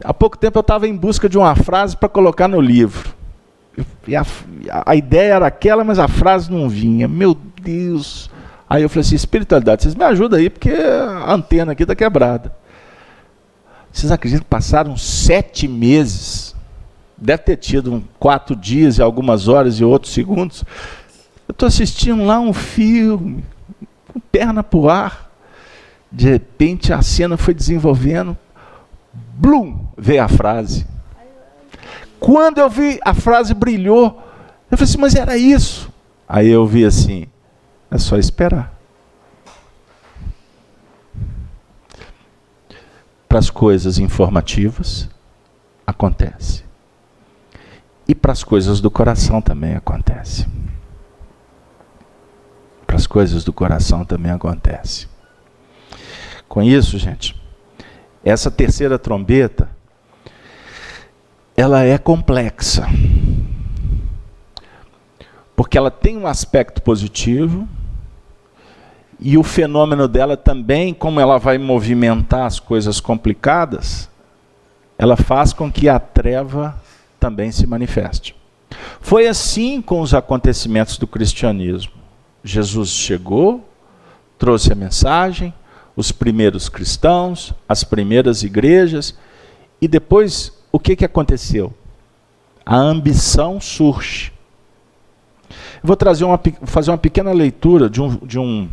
Speaker 1: Há pouco tempo eu estava em busca de uma frase para colocar no livro. E a ideia era aquela, mas a frase não vinha. Meu Deus. Aí eu falei assim, espiritualidade, vocês me ajudam aí, porque a antena aqui está quebrada. Vocês acreditam que passaram 7 meses? Deve ter tido 4 dias e algumas horas e outros segundos. Eu estou assistindo lá um filme, com perna para o ar. De repente a cena foi desenvolvendo. Blum! Veio a frase. Quando eu vi, a frase brilhou. Eu falei assim, mas era isso. Aí eu vi assim, é só esperar. Para as coisas informativas, acontece. E para as coisas do coração também acontece. Para as coisas do coração também acontece. Com isso, gente, essa terceira trombeta, ela é complexa. Porque ela tem um aspecto positivo, e o fenômeno dela também, como ela vai movimentar as coisas complicadas, ela faz com que a treva também se manifeste. Foi assim com os acontecimentos do cristianismo. Jesus chegou, trouxe a mensagem, os primeiros cristãos, as primeiras igrejas, e depois o que aconteceu? A ambição surge. Eu vou fazer uma pequena leitura de um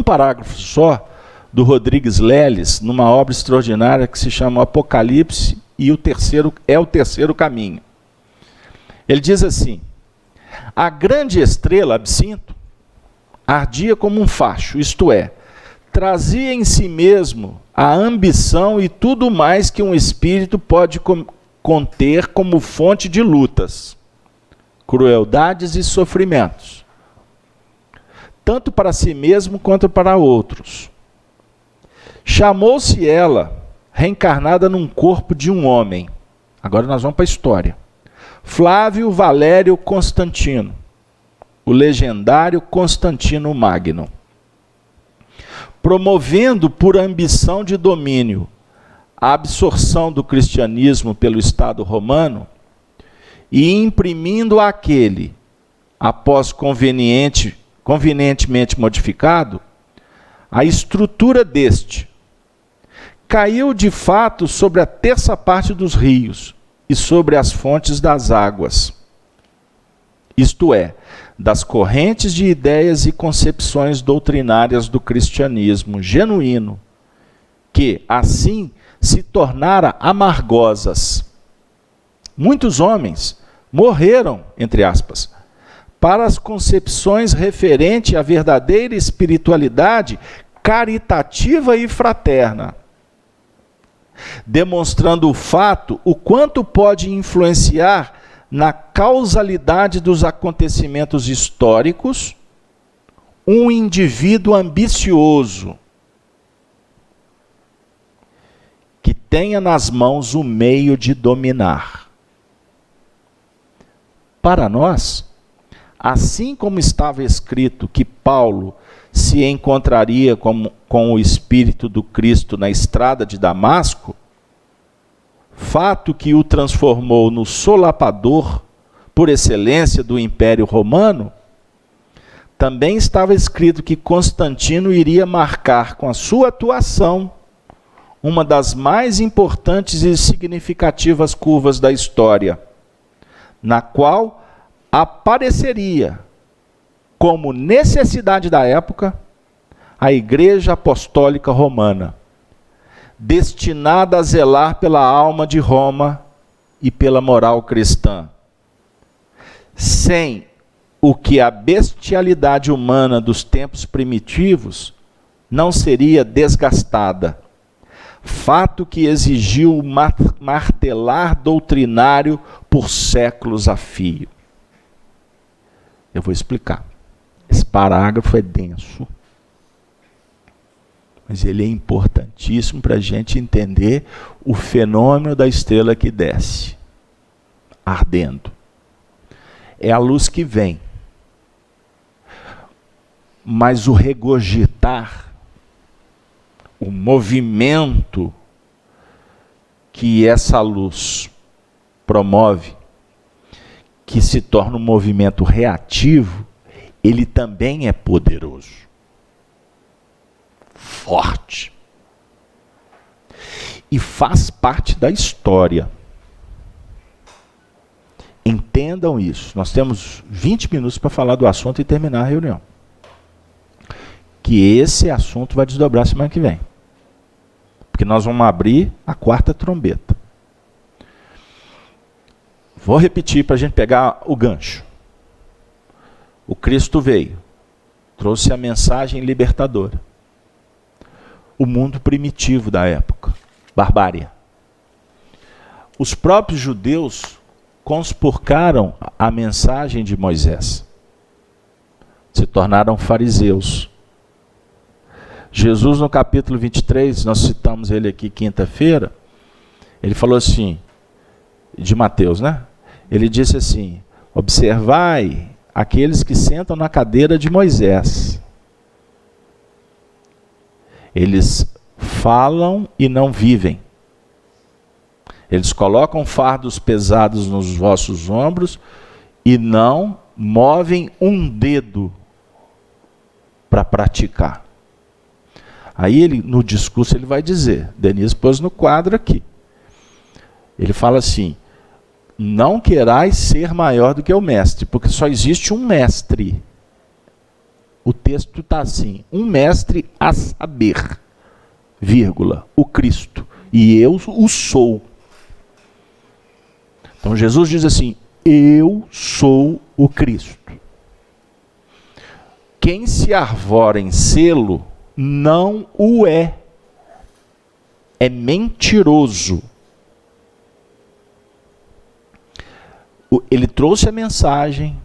Speaker 1: parágrafo só, do Rodrigues Leles, numa obra extraordinária que se chama Apocalipse e o terceiro caminho. Ele diz assim, a grande estrela, Absinto, ardia como um facho, isto é, trazia em si mesmo a ambição e tudo mais que um espírito pode conter como fonte de lutas, crueldades e sofrimentos, tanto para si mesmo quanto para outros. Chamou-se ela, reencarnada num corpo de um homem. Agora nós vamos para a história. Flávio Valério Constantino, o legendário Constantino Magno. Promovendo por ambição de domínio a absorção do cristianismo pelo Estado romano e imprimindo àquele, após convenientemente modificado, a estrutura deste, caiu de fato sobre a terça parte dos rios e sobre as fontes das águas, isto é, das correntes de ideias e concepções doutrinárias do cristianismo genuíno, que, assim, se tornara amargosas. Muitos homens morreram, entre aspas, para as concepções referentes à verdadeira espiritualidade caritativa e fraterna, demonstrando o fato o quanto pode influenciar na causalidade dos acontecimentos históricos um indivíduo ambicioso que tenha nas mãos o meio de dominar. Para nós, assim como estava escrito que Paulo se encontraria com o Espírito do Cristo na estrada de Damasco, fato que o transformou no solapador por excelência do Império Romano, também estava escrito que Constantino iria marcar com a sua atuação uma das mais importantes e significativas curvas da história, na qual apareceria como necessidade da época a Igreja Apostólica Romana, destinada a zelar pela alma de Roma e pela moral cristã, sem o que a bestialidade humana dos tempos primitivos não seria desgastada, fato que exigiu o martelar doutrinário por séculos a fio. Eu vou explicar. Esse parágrafo é denso, mas ele é importantíssimo para a gente entender o fenômeno da estrela que desce, ardendo. É a luz que vem, mas o regurgitar, o movimento que essa luz promove, que se torna um movimento reativo, ele também é poderoso, forte, e faz parte da história. Entendam isso. Nós temos 20 minutos para falar do assunto e terminar a reunião. Que esse assunto vai desdobrar semana que vem. Porque nós vamos abrir a quarta trombeta. Vou repetir para a gente pegar o gancho. O Cristo veio, trouxe a mensagem libertadora. O mundo primitivo da época, barbárie. Os próprios judeus conspurcaram a mensagem de Moisés. Se tornaram fariseus. Jesus, no capítulo 23, nós citamos ele aqui quinta-feira, ele falou assim, de Mateus, né? Ele disse assim, observai aqueles que sentam na cadeira de Moisés. Eles falam e não vivem. Eles colocam fardos pesados nos vossos ombros e não movem um dedo para praticar. Aí ele, no discurso, ele vai dizer, Denise pôs no quadro aqui. Ele fala assim, não querais ser maior do que o mestre, porque só existe um mestre. O texto está assim, um mestre a saber, vírgula, o Cristo, e eu o sou. Então Jesus diz assim, eu sou o Cristo. Quem se arvora em selo, não o é. É mentiroso. Ele trouxe a mensagem,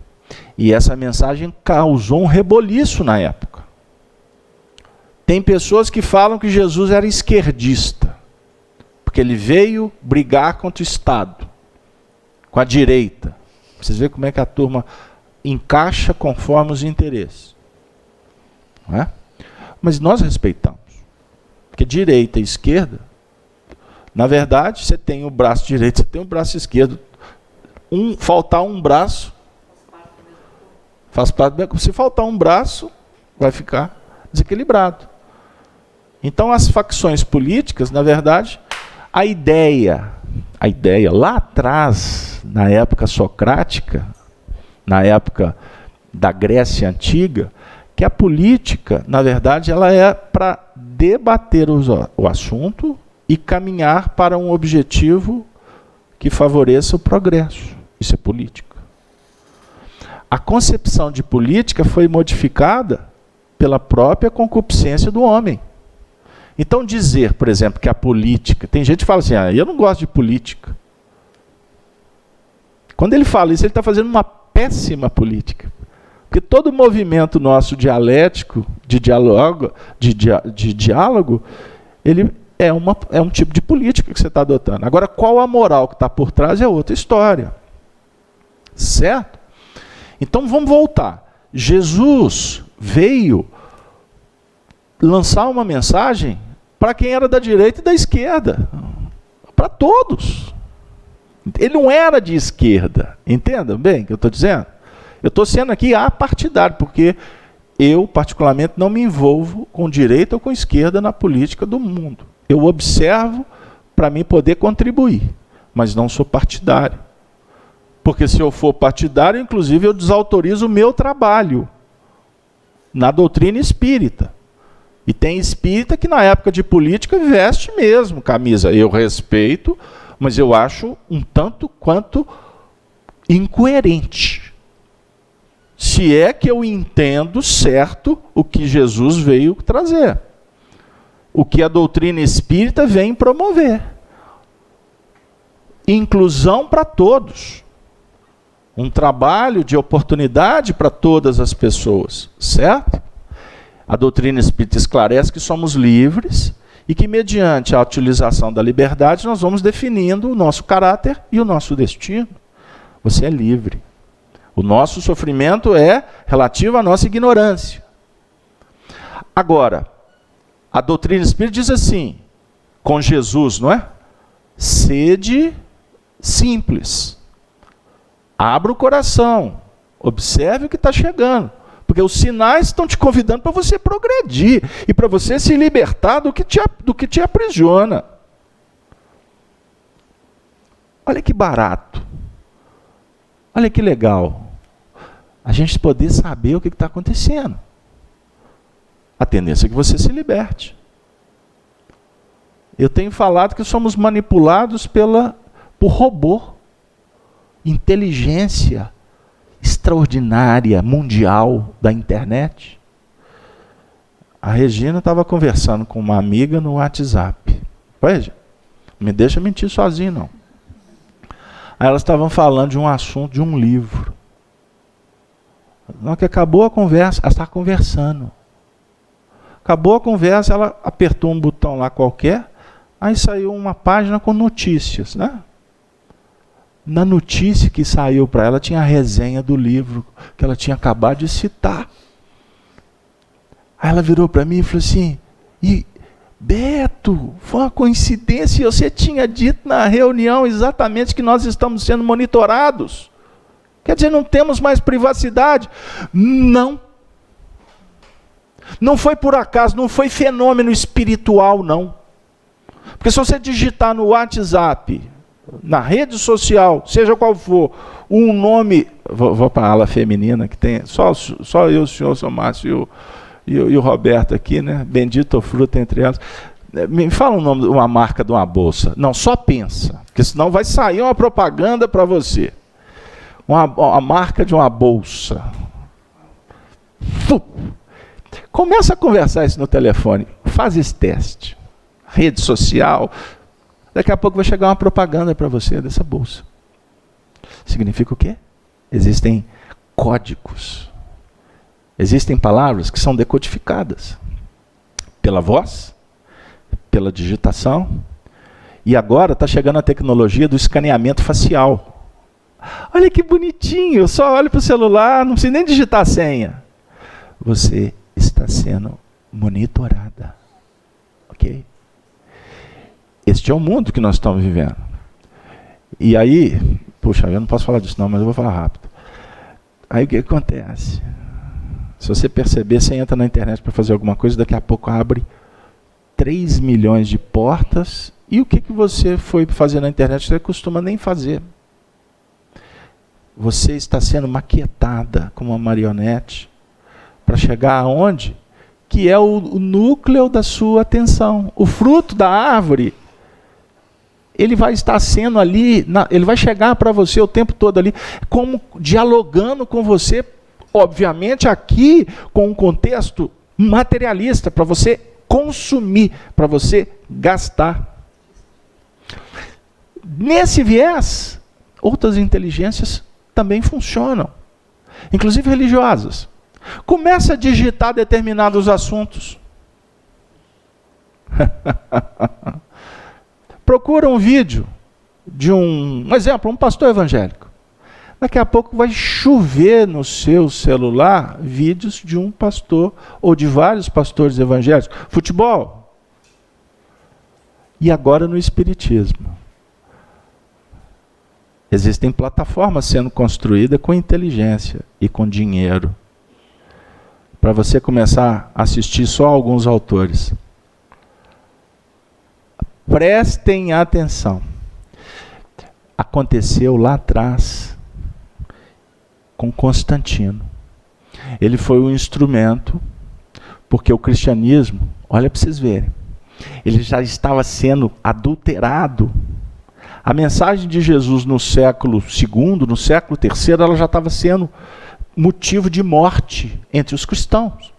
Speaker 1: e essa mensagem causou um reboliço na época. Tem pessoas que falam que Jesus era esquerdista, porque ele veio brigar contra o Estado, com a direita. Vocês veem como é que a turma encaixa conforme os interesses. Não é? Mas nós respeitamos. Porque direita e esquerda, na verdade, você tem o braço direito, você tem o braço esquerdo. Faltar um braço, faz parte do... Se faltar um braço, vai ficar desequilibrado. Então, as facções políticas, na verdade, a ideia lá atrás, na época socrática, na época da Grécia Antiga, que a política, na verdade, ela é para debater o assunto e caminhar para um objetivo que favoreça o progresso. Isso é política. A concepção de política foi modificada pela própria concupiscência do homem. Então dizer, por exemplo, que a política... Tem gente que fala assim, eu não gosto de política. Quando ele fala isso, ele está fazendo uma péssima política. Porque todo movimento nosso dialético, de diálogo, ele é um tipo de política que você está adotando. Agora, qual a moral que está por trás é outra história. Certo? Então vamos voltar. Jesus veio lançar uma mensagem para quem era da direita e da esquerda. Para todos. Ele não era de esquerda. Entendam bem o que eu estou dizendo? Eu estou sendo aqui apartidário, porque eu, particularmente, não me envolvo com direita ou com esquerda na política do mundo. Eu observo para mim poder contribuir, mas não sou partidário. Porque se eu for partidário, inclusive, eu desautorizo o meu trabalho na doutrina espírita. E tem espírita que na época de política veste mesmo camisa. Eu respeito, mas eu acho um tanto quanto incoerente. Se é que eu entendo certo o que Jesus veio trazer. O que a doutrina espírita vem promover. Inclusão para todos. Um trabalho de oportunidade para todas as pessoas, certo? A doutrina espírita esclarece que somos livres e que, mediante a utilização da liberdade, nós vamos definindo o nosso caráter e o nosso destino. Você é livre. O nosso sofrimento é relativo à nossa ignorância. Agora, a doutrina espírita diz assim, com Jesus, não é? Sede simples. Abra o coração. Observe o que está chegando. Porque os sinais estão te convidando para você progredir e para você se libertar do que te aprisiona. Olha que barato. Olha que legal. A gente poder saber o que está acontecendo. A tendência é que você se liberte. Eu tenho falado que somos manipulados por robô. Inteligência extraordinária, mundial da internet. A Regina estava conversando com uma amiga no WhatsApp. Veja, não me deixa mentir sozinho, não. Aí elas estavam falando de um assunto, de um livro. Na hora que acabou a conversa, ela estava conversando. Acabou a conversa, ela apertou um botão lá qualquer, aí saiu uma página com notícias, né? Na notícia que saiu para ela, tinha a resenha do livro que ela tinha acabado de citar. Aí ela virou para mim e falou assim, Beto, foi uma coincidência, você tinha dito na reunião exatamente que nós estamos sendo monitorados. Quer dizer, não temos mais privacidade? Não. Não foi por acaso, não foi fenômeno espiritual, não. Porque se você digitar no WhatsApp, na rede social, seja qual for, um nome, vou para a ala feminina, que tem só eu, o senhor, o seu Márcio e o Roberto aqui, né? Bendito o fruto entre elas. Me fala o nome de uma marca de uma bolsa. Não, só pensa, porque senão vai sair uma propaganda para você. Uma marca de uma bolsa. Começa a conversar isso no telefone. Faz esse teste. Rede social. Daqui a pouco vai chegar uma propaganda para você dessa bolsa. Significa o quê? Existem códigos. Existem palavras que são decodificadas. Pela voz, pela digitação. E agora está chegando a tecnologia do escaneamento facial. Olha que bonitinho, eu só olho para o celular, não preciso nem digitar a senha. Você está sendo monitorada. Ok? Este é o mundo que nós estamos vivendo. E aí, puxa, eu não posso falar disso não, mas eu vou falar rápido. Aí o que acontece? Se você perceber, você entra na internet para fazer alguma coisa, daqui a pouco abre 3 milhões de portas, e o que você foi fazer na internet, você costuma nem fazer. Você está sendo maquetada como uma marionete, para chegar aonde? Que é o núcleo da sua atenção. O fruto da árvore, ele vai estar sendo ali, ele vai chegar para você o tempo todo ali, como dialogando com você, obviamente aqui com um contexto materialista, para você consumir, para você gastar. Nesse viés, outras inteligências também funcionam, inclusive religiosas. Começa a digitar determinados assuntos. Procura um vídeo de um exemplo, um pastor evangélico. Daqui a pouco vai chover no seu celular vídeos de um pastor ou de vários pastores evangélicos. Futebol. E agora no espiritismo. Existem plataformas sendo construídas com inteligência e com dinheiro, para você começar a assistir só alguns autores. Prestem atenção. Aconteceu lá atrás com Constantino. Ele foi o instrumento, porque o cristianismo, olha para vocês verem, ele já estava sendo adulterado. A mensagem de Jesus no século II, no século III, ela já estava sendo motivo de morte entre os cristãos.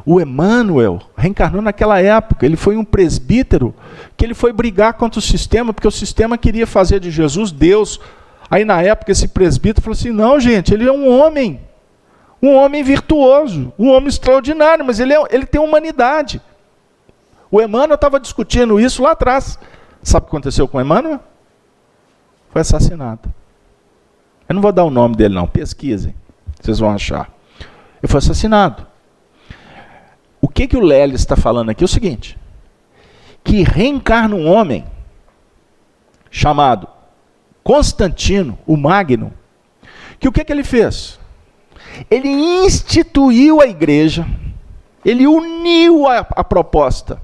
Speaker 1: O Emmanuel reencarnou naquela época. Ele foi um presbítero que ele foi brigar contra o sistema, porque o sistema queria fazer de Jesus Deus. Aí na época esse presbítero falou assim, não gente, ele é um homem virtuoso, um homem extraordinário, mas ele tem humanidade. O Emmanuel estava discutindo isso lá atrás. Sabe o que aconteceu com o Emmanuel? Foi assassinado. Eu não vou dar o nome dele não, pesquisem, vocês vão achar. Ele foi assassinado. O que o Lélio está falando aqui é o seguinte, que reencarna um homem chamado Constantino, o Magno, que o que ele fez? Ele instituiu a igreja, ele uniu a proposta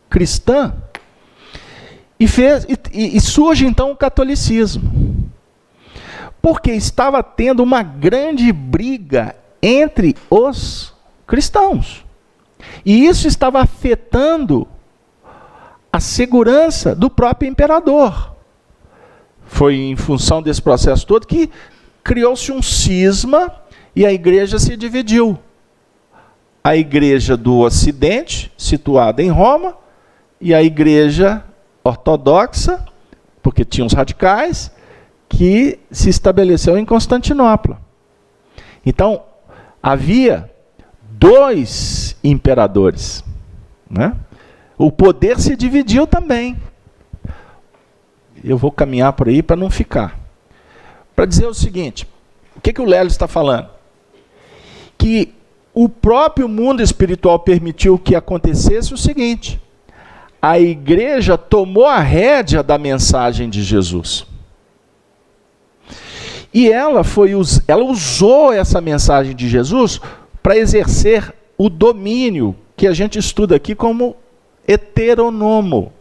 Speaker 1: cristã e surge então o catolicismo. Porque estava tendo uma grande briga entre os cristãos. E isso estava afetando a segurança do próprio imperador. Foi em função desse processo todo que criou-se um cisma e a igreja se dividiu. A igreja do Ocidente, situada em Roma, e a igreja ortodoxa, porque tinha os radicais, que se estabeleceu em Constantinopla. Então, havia 2 imperadores, né? O poder se dividiu também. Eu vou caminhar por aí para não ficar. Para dizer o seguinte, o que o Lélio está falando? Que o próprio mundo espiritual permitiu que acontecesse o seguinte, a igreja tomou a rédea da mensagem de Jesus. E ela usou essa mensagem de Jesus para exercer o domínio que a gente estuda aqui como heteronomo.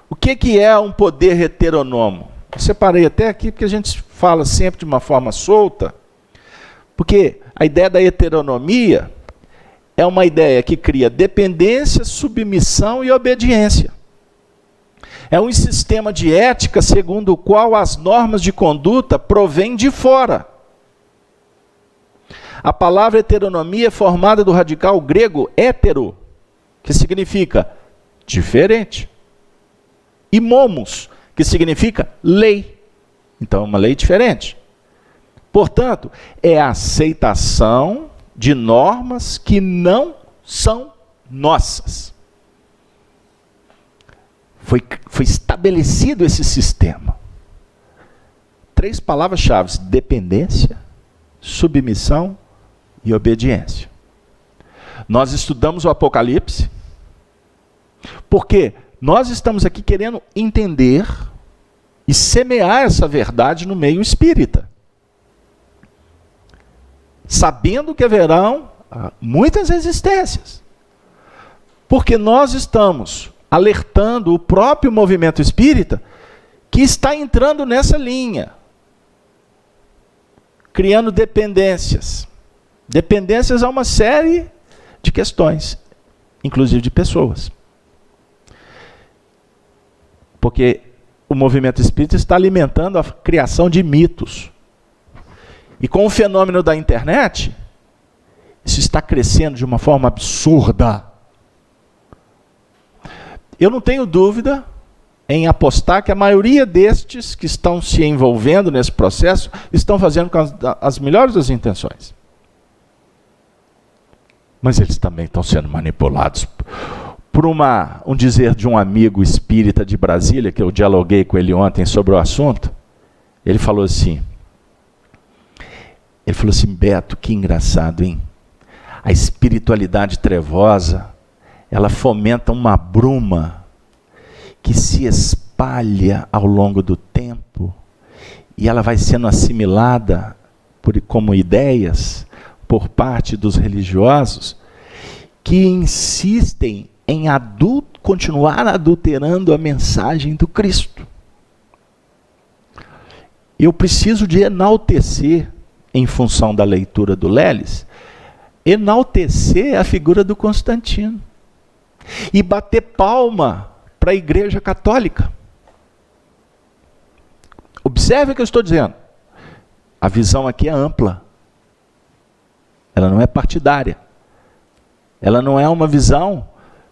Speaker 1: O que é um poder heteronomo? Eu separei até aqui porque a gente fala sempre de uma forma solta, porque a ideia da heteronomia é uma ideia que cria dependência, submissão e obediência. É um sistema de ética segundo o qual as normas de conduta provêm de fora. A palavra heteronomia é formada do radical grego hétero, que significa diferente, e momos, que significa lei. Então é uma lei diferente. Portanto, é a aceitação de normas que não são nossas. Foi estabelecido esse sistema. 3 palavras-chave: dependência, submissão e obediência. Nós estudamos o Apocalipse porque nós estamos aqui querendo entender e semear essa verdade no meio espírita, sabendo que haverão muitas resistências, porque nós estamos alertando o próprio movimento espírita que está entrando nessa linha, criando dependências. Dependências a uma série de questões, inclusive de pessoas. Porque o movimento espírita está alimentando a criação de mitos. E com o fenômeno da internet, Isso está crescendo de uma forma absurda. Eu não tenho dúvida em apostar que a maioria destes que estão se envolvendo nesse processo estão fazendo com as melhores das intenções. Mas eles também estão sendo manipulados por um dizer de um amigo espírita de Brasília, que eu dialoguei com ele ontem sobre o assunto. Ele falou assim, Beto, que engraçado, hein? A espiritualidade trevosa, ela fomenta uma bruma que se espalha ao longo do tempo e ela vai sendo assimilada como ideias por parte dos religiosos que insistem em continuar adulterando a mensagem do Cristo. Eu preciso de enaltecer, em função da leitura do Leles, enaltecer a figura do Constantino e bater palma para a Igreja Católica. Observe o que eu estou dizendo. A visão aqui é ampla. Ela não é partidária. Ela não é uma visão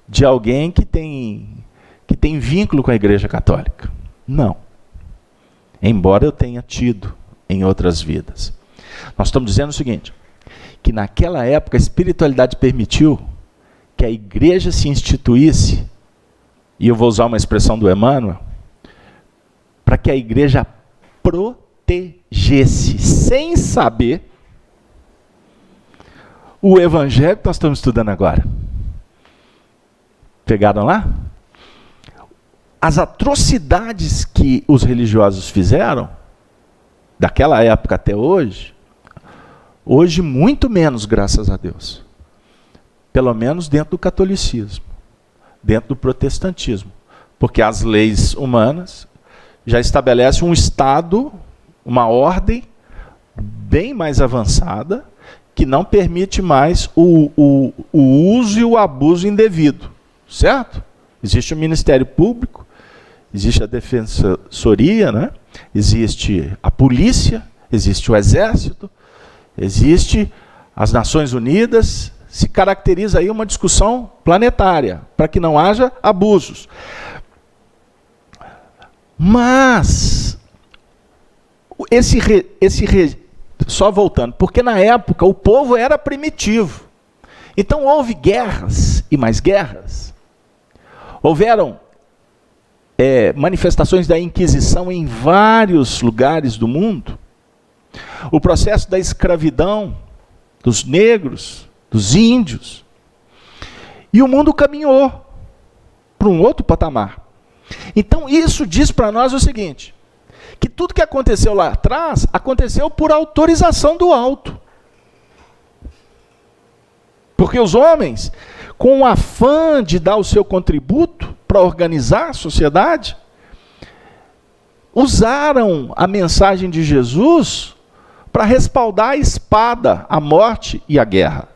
Speaker 1: de alguém que tem vínculo com a Igreja Católica. Não. Embora eu tenha tido em outras vidas. Nós estamos dizendo o seguinte, que naquela época a espiritualidade permitiu que a igreja se instituísse, e eu vou usar uma expressão do Emmanuel, para que a igreja protegesse, sem saber, o evangelho que nós estamos estudando agora. Pegaram lá? As atrocidades que os religiosos fizeram, daquela época até hoje muito menos, graças a Deus. Pelo menos dentro do catolicismo, dentro do protestantismo. Porque as leis humanas já estabelecem um Estado, uma ordem bem mais avançada, que não permite mais o uso e o abuso indevido. Certo? Existe o Ministério Público, existe a Defensoria, né? Existe a polícia, existe o Exército, existe as Nações Unidas. Se caracteriza aí uma discussão planetária, para que não haja abusos. Mas, só voltando, porque na época o povo era primitivo. Então houve guerras e mais guerras. Houveram manifestações da Inquisição em vários lugares do mundo. O processo da escravidão dos negros, dos índios. E o mundo caminhou para um outro patamar. Então isso diz para nós o seguinte, que tudo que aconteceu lá atrás, aconteceu por autorização do alto. Porque os homens, com o afã de dar o seu contributo para organizar a sociedade, usaram a mensagem de Jesus para respaldar a espada, a morte e a guerra.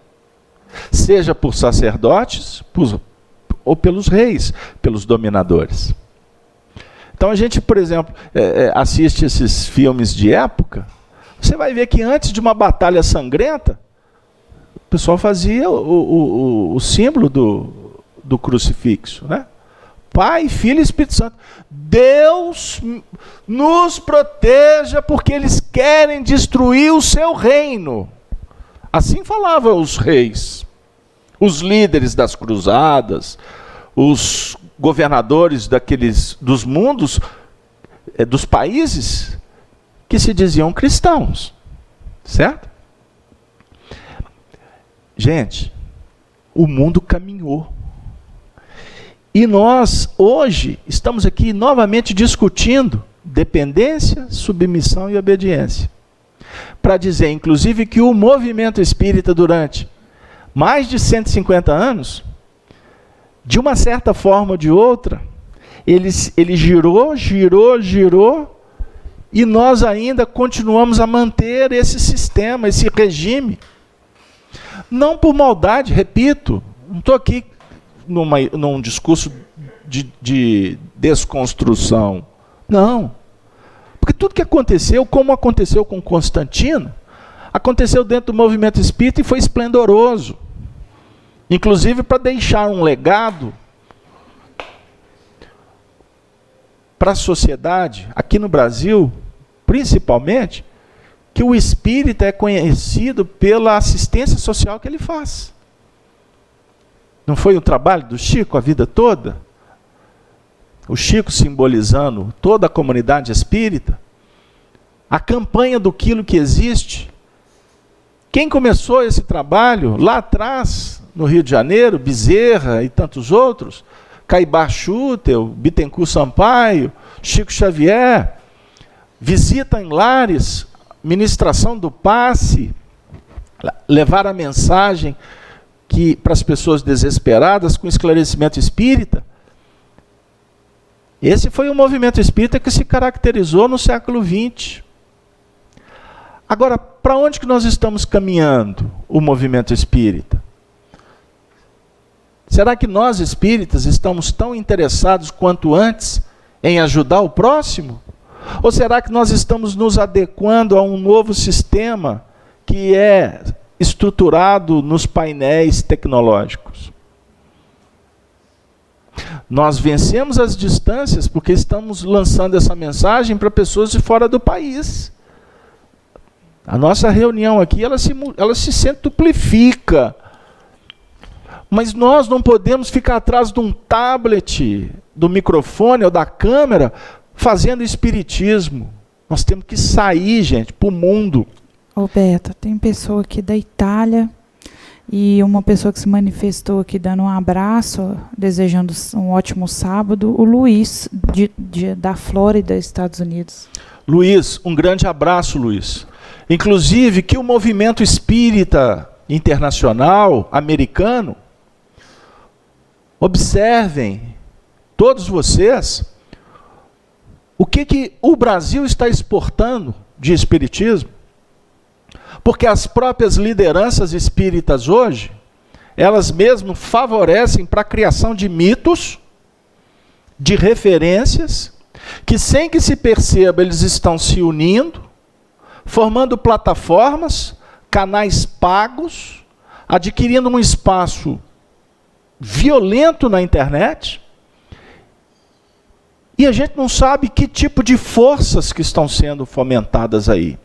Speaker 1: Seja por sacerdotes ou pelos reis, pelos dominadores. Então a gente, por exemplo, assiste esses filmes de época, você vai ver que antes de uma batalha sangrenta, o pessoal fazia o símbolo do crucifixo, né? Pai, Filho e Espírito Santo. Deus nos proteja porque eles querem destruir o seu reino. Assim falavam os reis, os líderes das cruzadas, os governadores dos mundos, dos países que se diziam cristãos. Certo? Gente, o mundo caminhou. E nós, hoje, estamos aqui novamente discutindo dependência, submissão e obediência. Para dizer, inclusive, que o movimento espírita, durante mais de 150 anos, de uma certa forma ou de outra, ele girou, e nós ainda continuamos a manter esse sistema, esse regime. Não por maldade, repito, não estou aqui num discurso de desconstrução. Não. Porque tudo que aconteceu, como aconteceu com Constantino, aconteceu dentro do movimento espírita e foi esplendoroso. Inclusive para deixar um legado para a sociedade, aqui no Brasil, principalmente, que o espírita é conhecido pela assistência social que ele faz. Não foi o trabalho do Chico a vida toda? O Chico simbolizando toda a comunidade espírita, a campanha do Quilo que Existe. Quem começou esse trabalho lá atrás, no Rio de Janeiro, Bezerra e tantos outros, Caibar Schutel, Bittencourt Sampaio, Chico Xavier, visita em lares, ministração do passe, levar a mensagem para as pessoas desesperadas com esclarecimento espírita. Esse foi um movimento espírita que se caracterizou no século XX. Agora, para onde que nós estamos caminhando, o movimento espírita? Será que nós espíritas estamos tão interessados quanto antes em ajudar o próximo? Ou será que nós estamos nos adequando a um novo sistema que é estruturado nos painéis tecnológicos? Nós vencemos as distâncias porque estamos lançando essa mensagem para pessoas de fora do país. A nossa reunião aqui, ela se centuplifica. Mas nós não podemos ficar atrás de um tablet, do microfone ou da câmera, fazendo espiritismo. Nós temos que sair, gente, para o mundo.
Speaker 2: Ô Beto, tem pessoa aqui da Itália e uma pessoa que se manifestou aqui dando um abraço, desejando um ótimo sábado, o Luiz, da Flórida, Estados Unidos.
Speaker 1: Luiz, um grande abraço, Luiz. Inclusive que o movimento espírita internacional, americano, observem, todos vocês, o que o Brasil está exportando de espiritismo. Porque as próprias lideranças espíritas hoje, elas mesmas favorecem para a criação de mitos, de referências, que sem que se perceba, eles estão se unindo, formando plataformas, canais pagos, adquirindo um espaço violento na internet, e a gente não sabe que tipo de forças que estão sendo fomentadas aí.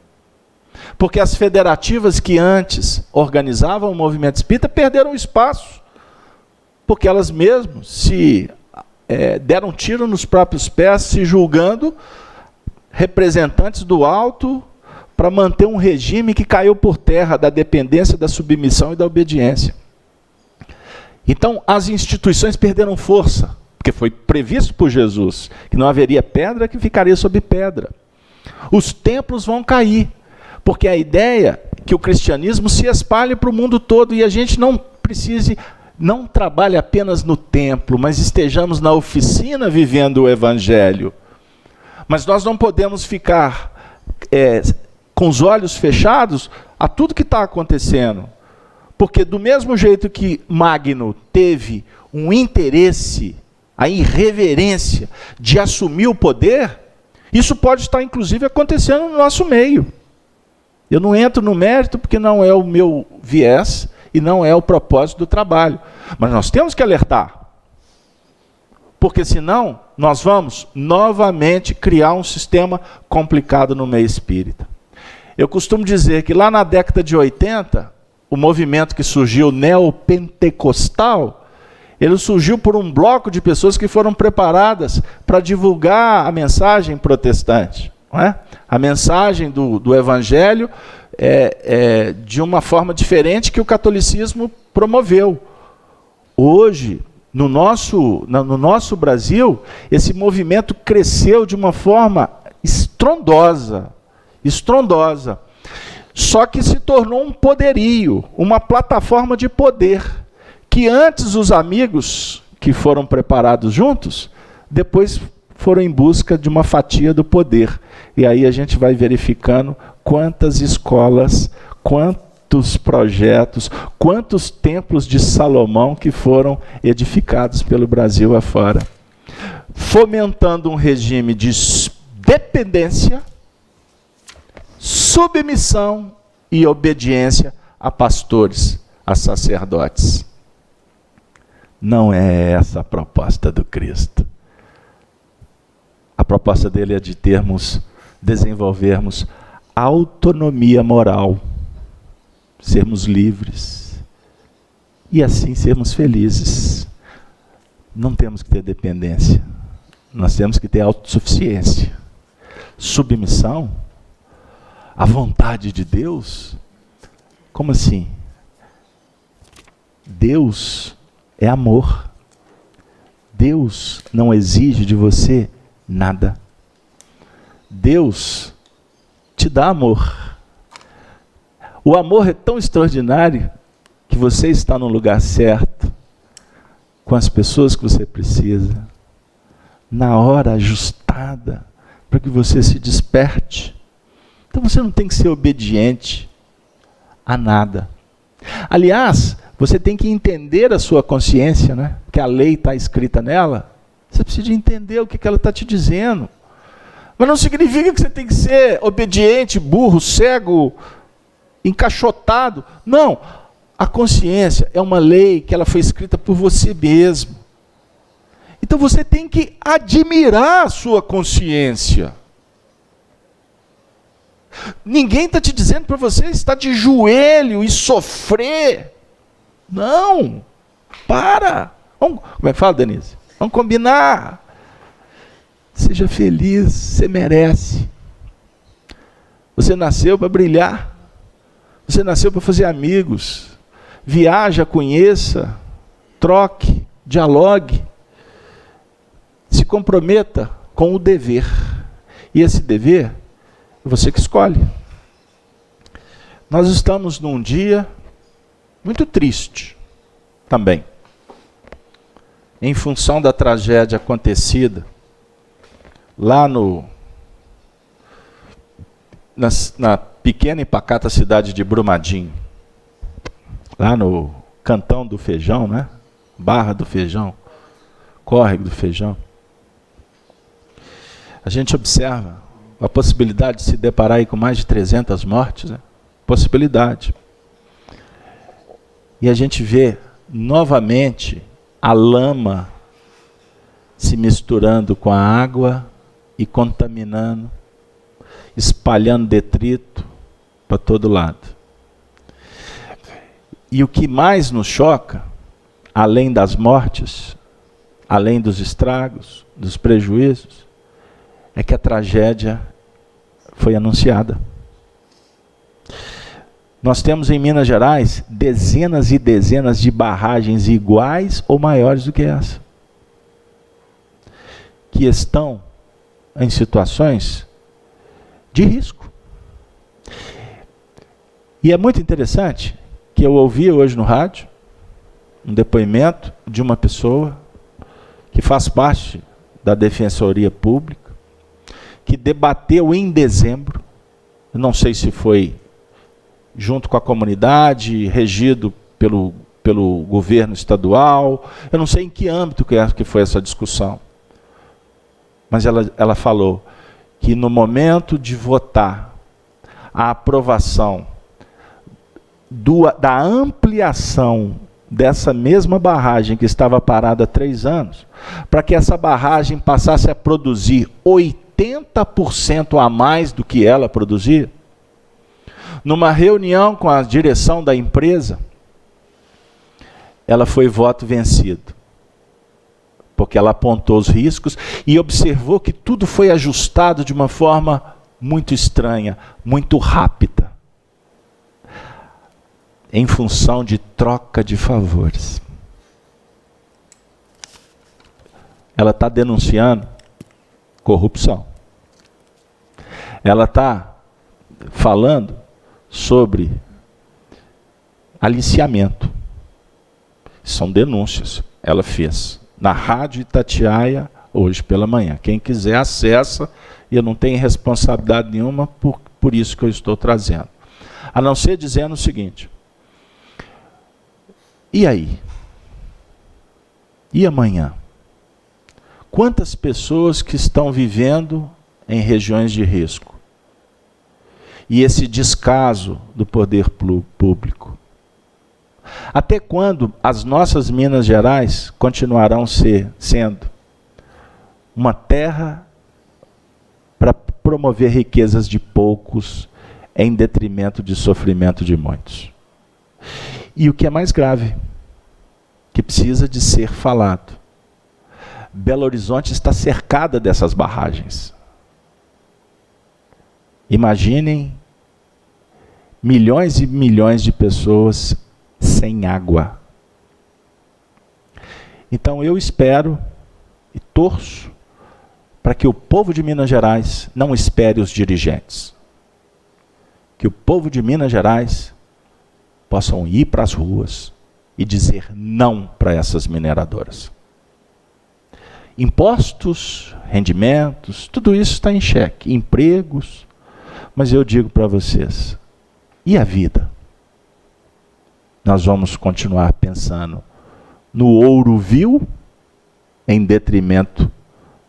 Speaker 1: Porque as federativas que antes organizavam o movimento espírita perderam espaço, porque elas mesmas se deram tiro nos próprios pés, se julgando representantes do alto para manter um regime que caiu por terra da dependência, da submissão e da obediência. Então, as instituições perderam força, porque foi previsto por Jesus que não haveria pedra que ficaria sobre pedra. Os templos vão cair, porque a ideia é que o cristianismo se espalhe para o mundo todo e a gente não trabalhe apenas no templo, mas estejamos na oficina vivendo o evangelho. Mas nós não podemos ficar com os olhos fechados a tudo que está acontecendo. Porque do mesmo jeito que Magno teve um interesse, a irreverência de assumir o poder, isso pode estar inclusive acontecendo no nosso meio. Eu não entro no mérito porque não é o meu viés e não é o propósito do trabalho. Mas nós temos que alertar. Porque senão nós vamos novamente criar um sistema complicado no meio espírita. Eu costumo dizer que lá na década de 80, o movimento que surgiu neopentecostal, ele surgiu por um bloco de pessoas que foram preparadas para divulgar a mensagem protestante. Não é? A mensagem do evangelho de uma forma diferente que o catolicismo promoveu. Hoje, no nosso Brasil, esse movimento cresceu de uma forma estrondosa. Só que se tornou um poderio, uma plataforma de poder, que antes os amigos que foram preparados juntos, depois foram em busca de uma fatia do poder. E aí a gente vai verificando quantas escolas, quantos projetos, quantos templos de Salomão que foram edificados pelo Brasil afora, fomentando um regime de dependência, submissão e obediência a pastores, a sacerdotes. Não é essa a proposta do Cristo. A proposta dele é de desenvolvermos autonomia moral, sermos livres e assim sermos felizes. Não temos que ter dependência, nós temos que ter autossuficiência. Submissão à vontade de Deus? Como assim? Deus é amor. Deus não exige de você nada. Deus te dá amor. O amor é tão extraordinário que você está no lugar certo, com as pessoas que você precisa, na hora ajustada, para que você se desperte. Então você não tem que ser obediente a nada. Aliás, você tem que entender a sua consciência, né? Que a lei está escrita nela. Você precisa entender o que ela está te dizendo. Mas não significa que você tem que ser obediente, burro, cego, encaixotado. Não. A consciência é uma lei que ela foi escrita por você mesmo. Então você tem que admirar a sua consciência. Ninguém está te dizendo para você estar de joelho e sofrer. Não. Para. Como é que fala, Denise? Vamos combinar. Seja feliz, você merece. Você nasceu para brilhar. Você nasceu para fazer amigos. Viaja, conheça, troque, dialogue. Se comprometa com o dever. E esse dever é você que escolhe. Nós estamos num dia muito triste também. Em função da tragédia acontecida lá na pequena e pacata cidade de Brumadinho, lá no Cantão do Feijão, né? Barra do Feijão, Córrego do Feijão. A gente observa a possibilidade de se deparar aí com mais de 300 mortes, né? Possibilidade. E a gente vê novamente a lama se misturando com a água e contaminando, espalhando detrito para todo lado. E o que mais nos choca, além das mortes, além dos estragos, dos prejuízos, é que a tragédia foi anunciada. Nós temos em Minas Gerais dezenas e dezenas de barragens iguais ou maiores do que essa, que estão em situações de risco. E é muito interessante que eu ouvi hoje no rádio um depoimento de uma pessoa que faz parte da Defensoria Pública, que debateu em dezembro, eu não sei se foi junto com a comunidade, regido pelo governo estadual, eu não sei em que âmbito que foi essa discussão. Mas ela falou que no momento de votar a aprovação da ampliação dessa mesma barragem que estava parada há 3 anos, para que essa barragem passasse a produzir 80% a mais do que ela produzia, numa reunião com a direção da empresa, ela foi voto vencido. Porque ela apontou os riscos e observou que tudo foi ajustado de uma forma muito estranha, muito rápida, em função de troca de favores. Ela está denunciando corrupção. Ela está falando sobre aliciamento. São denúncias. Ela fez na Rádio Itatiaia, hoje pela manhã. Quem quiser acessa, e eu não tenho responsabilidade nenhuma por isso que eu estou trazendo. A não ser dizendo o seguinte: e aí? E amanhã? Quantas pessoas que estão vivendo em regiões de risco? e esse descaso do poder público? Até quando as nossas Minas Gerais continuarão sendo uma terra para promover riquezas de poucos em detrimento de sofrimento de muitos? E o que é mais grave, que precisa de ser falado, Belo Horizonte está cercada dessas barragens. Imaginem milhões e milhões de pessoas sem água. Então eu espero e torço para que o povo de Minas Gerais não espere os dirigentes. Que o povo de Minas Gerais possam ir para as ruas e dizer não para essas mineradoras. Impostos, rendimentos, tudo isso está em xeque, empregos, mas eu digo para vocês, e a vida? Nós vamos continuar pensando no ouro vil em detrimento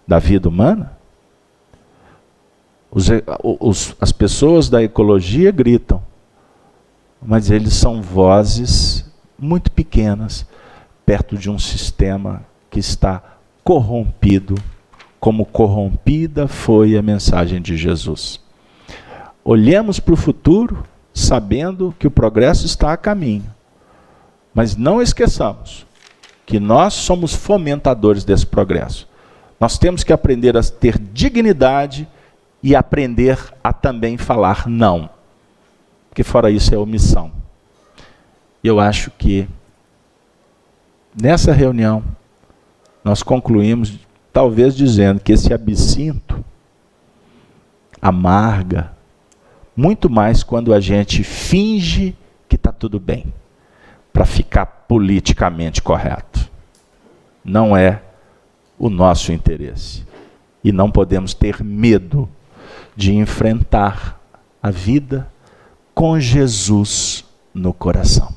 Speaker 1: da vida humana? As pessoas da ecologia gritam, mas eles são vozes muito pequenas perto de um sistema que está corrompido, como corrompida foi a mensagem de Jesus. Olhemos para o futuro, sabendo que o progresso está a caminho, mas não esqueçamos que nós somos fomentadores desse progresso. Nós temos que aprender a ter dignidade e aprender a também falar não, porque fora isso é omissão. Eu acho que nessa reunião nós concluímos talvez dizendo que esse absinto amarga muito mais quando a gente finge que está tudo bem, para ficar politicamente correto. Não é o nosso interesse. E não podemos ter medo de enfrentar a vida com Jesus no coração.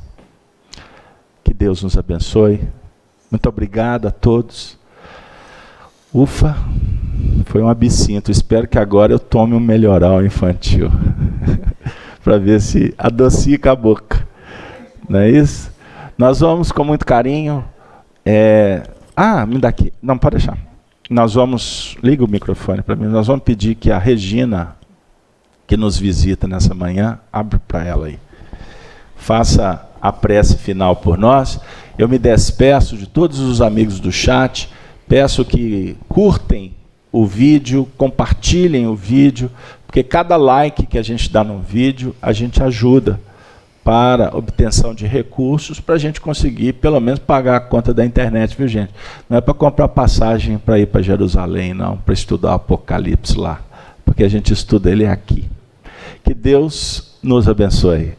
Speaker 1: Que Deus nos abençoe. Muito obrigado a todos. Ufa, foi um absinto. Espero que agora eu tome um melhoral infantil. Para ver se adocica a boca. Não é isso? Nós vamos com muito carinho. Me dá aqui. Não, pode deixar. Nós vamos... Liga o microfone para mim. Nós vamos pedir que a Regina, que nos visita nessa manhã, abre para ela aí. Faça a prece final por nós. Eu me despeço de todos os amigos do chat. Peço que curtem o vídeo, compartilhem o vídeo, porque cada like que a gente dá no vídeo, a gente ajuda para obtenção de recursos, para a gente conseguir, pelo menos, pagar a conta da internet, viu, gente? Não é para comprar passagem para ir para Jerusalém, não, para estudar o Apocalipse lá, porque a gente estuda ele aqui. Que Deus nos abençoe.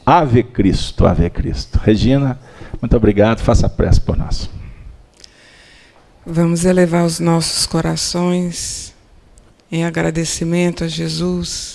Speaker 1: Ave Cristo, Ave Cristo. Regina, muito obrigado, faça a prece por nós.
Speaker 4: Vamos elevar os nossos corações em agradecimento a Jesus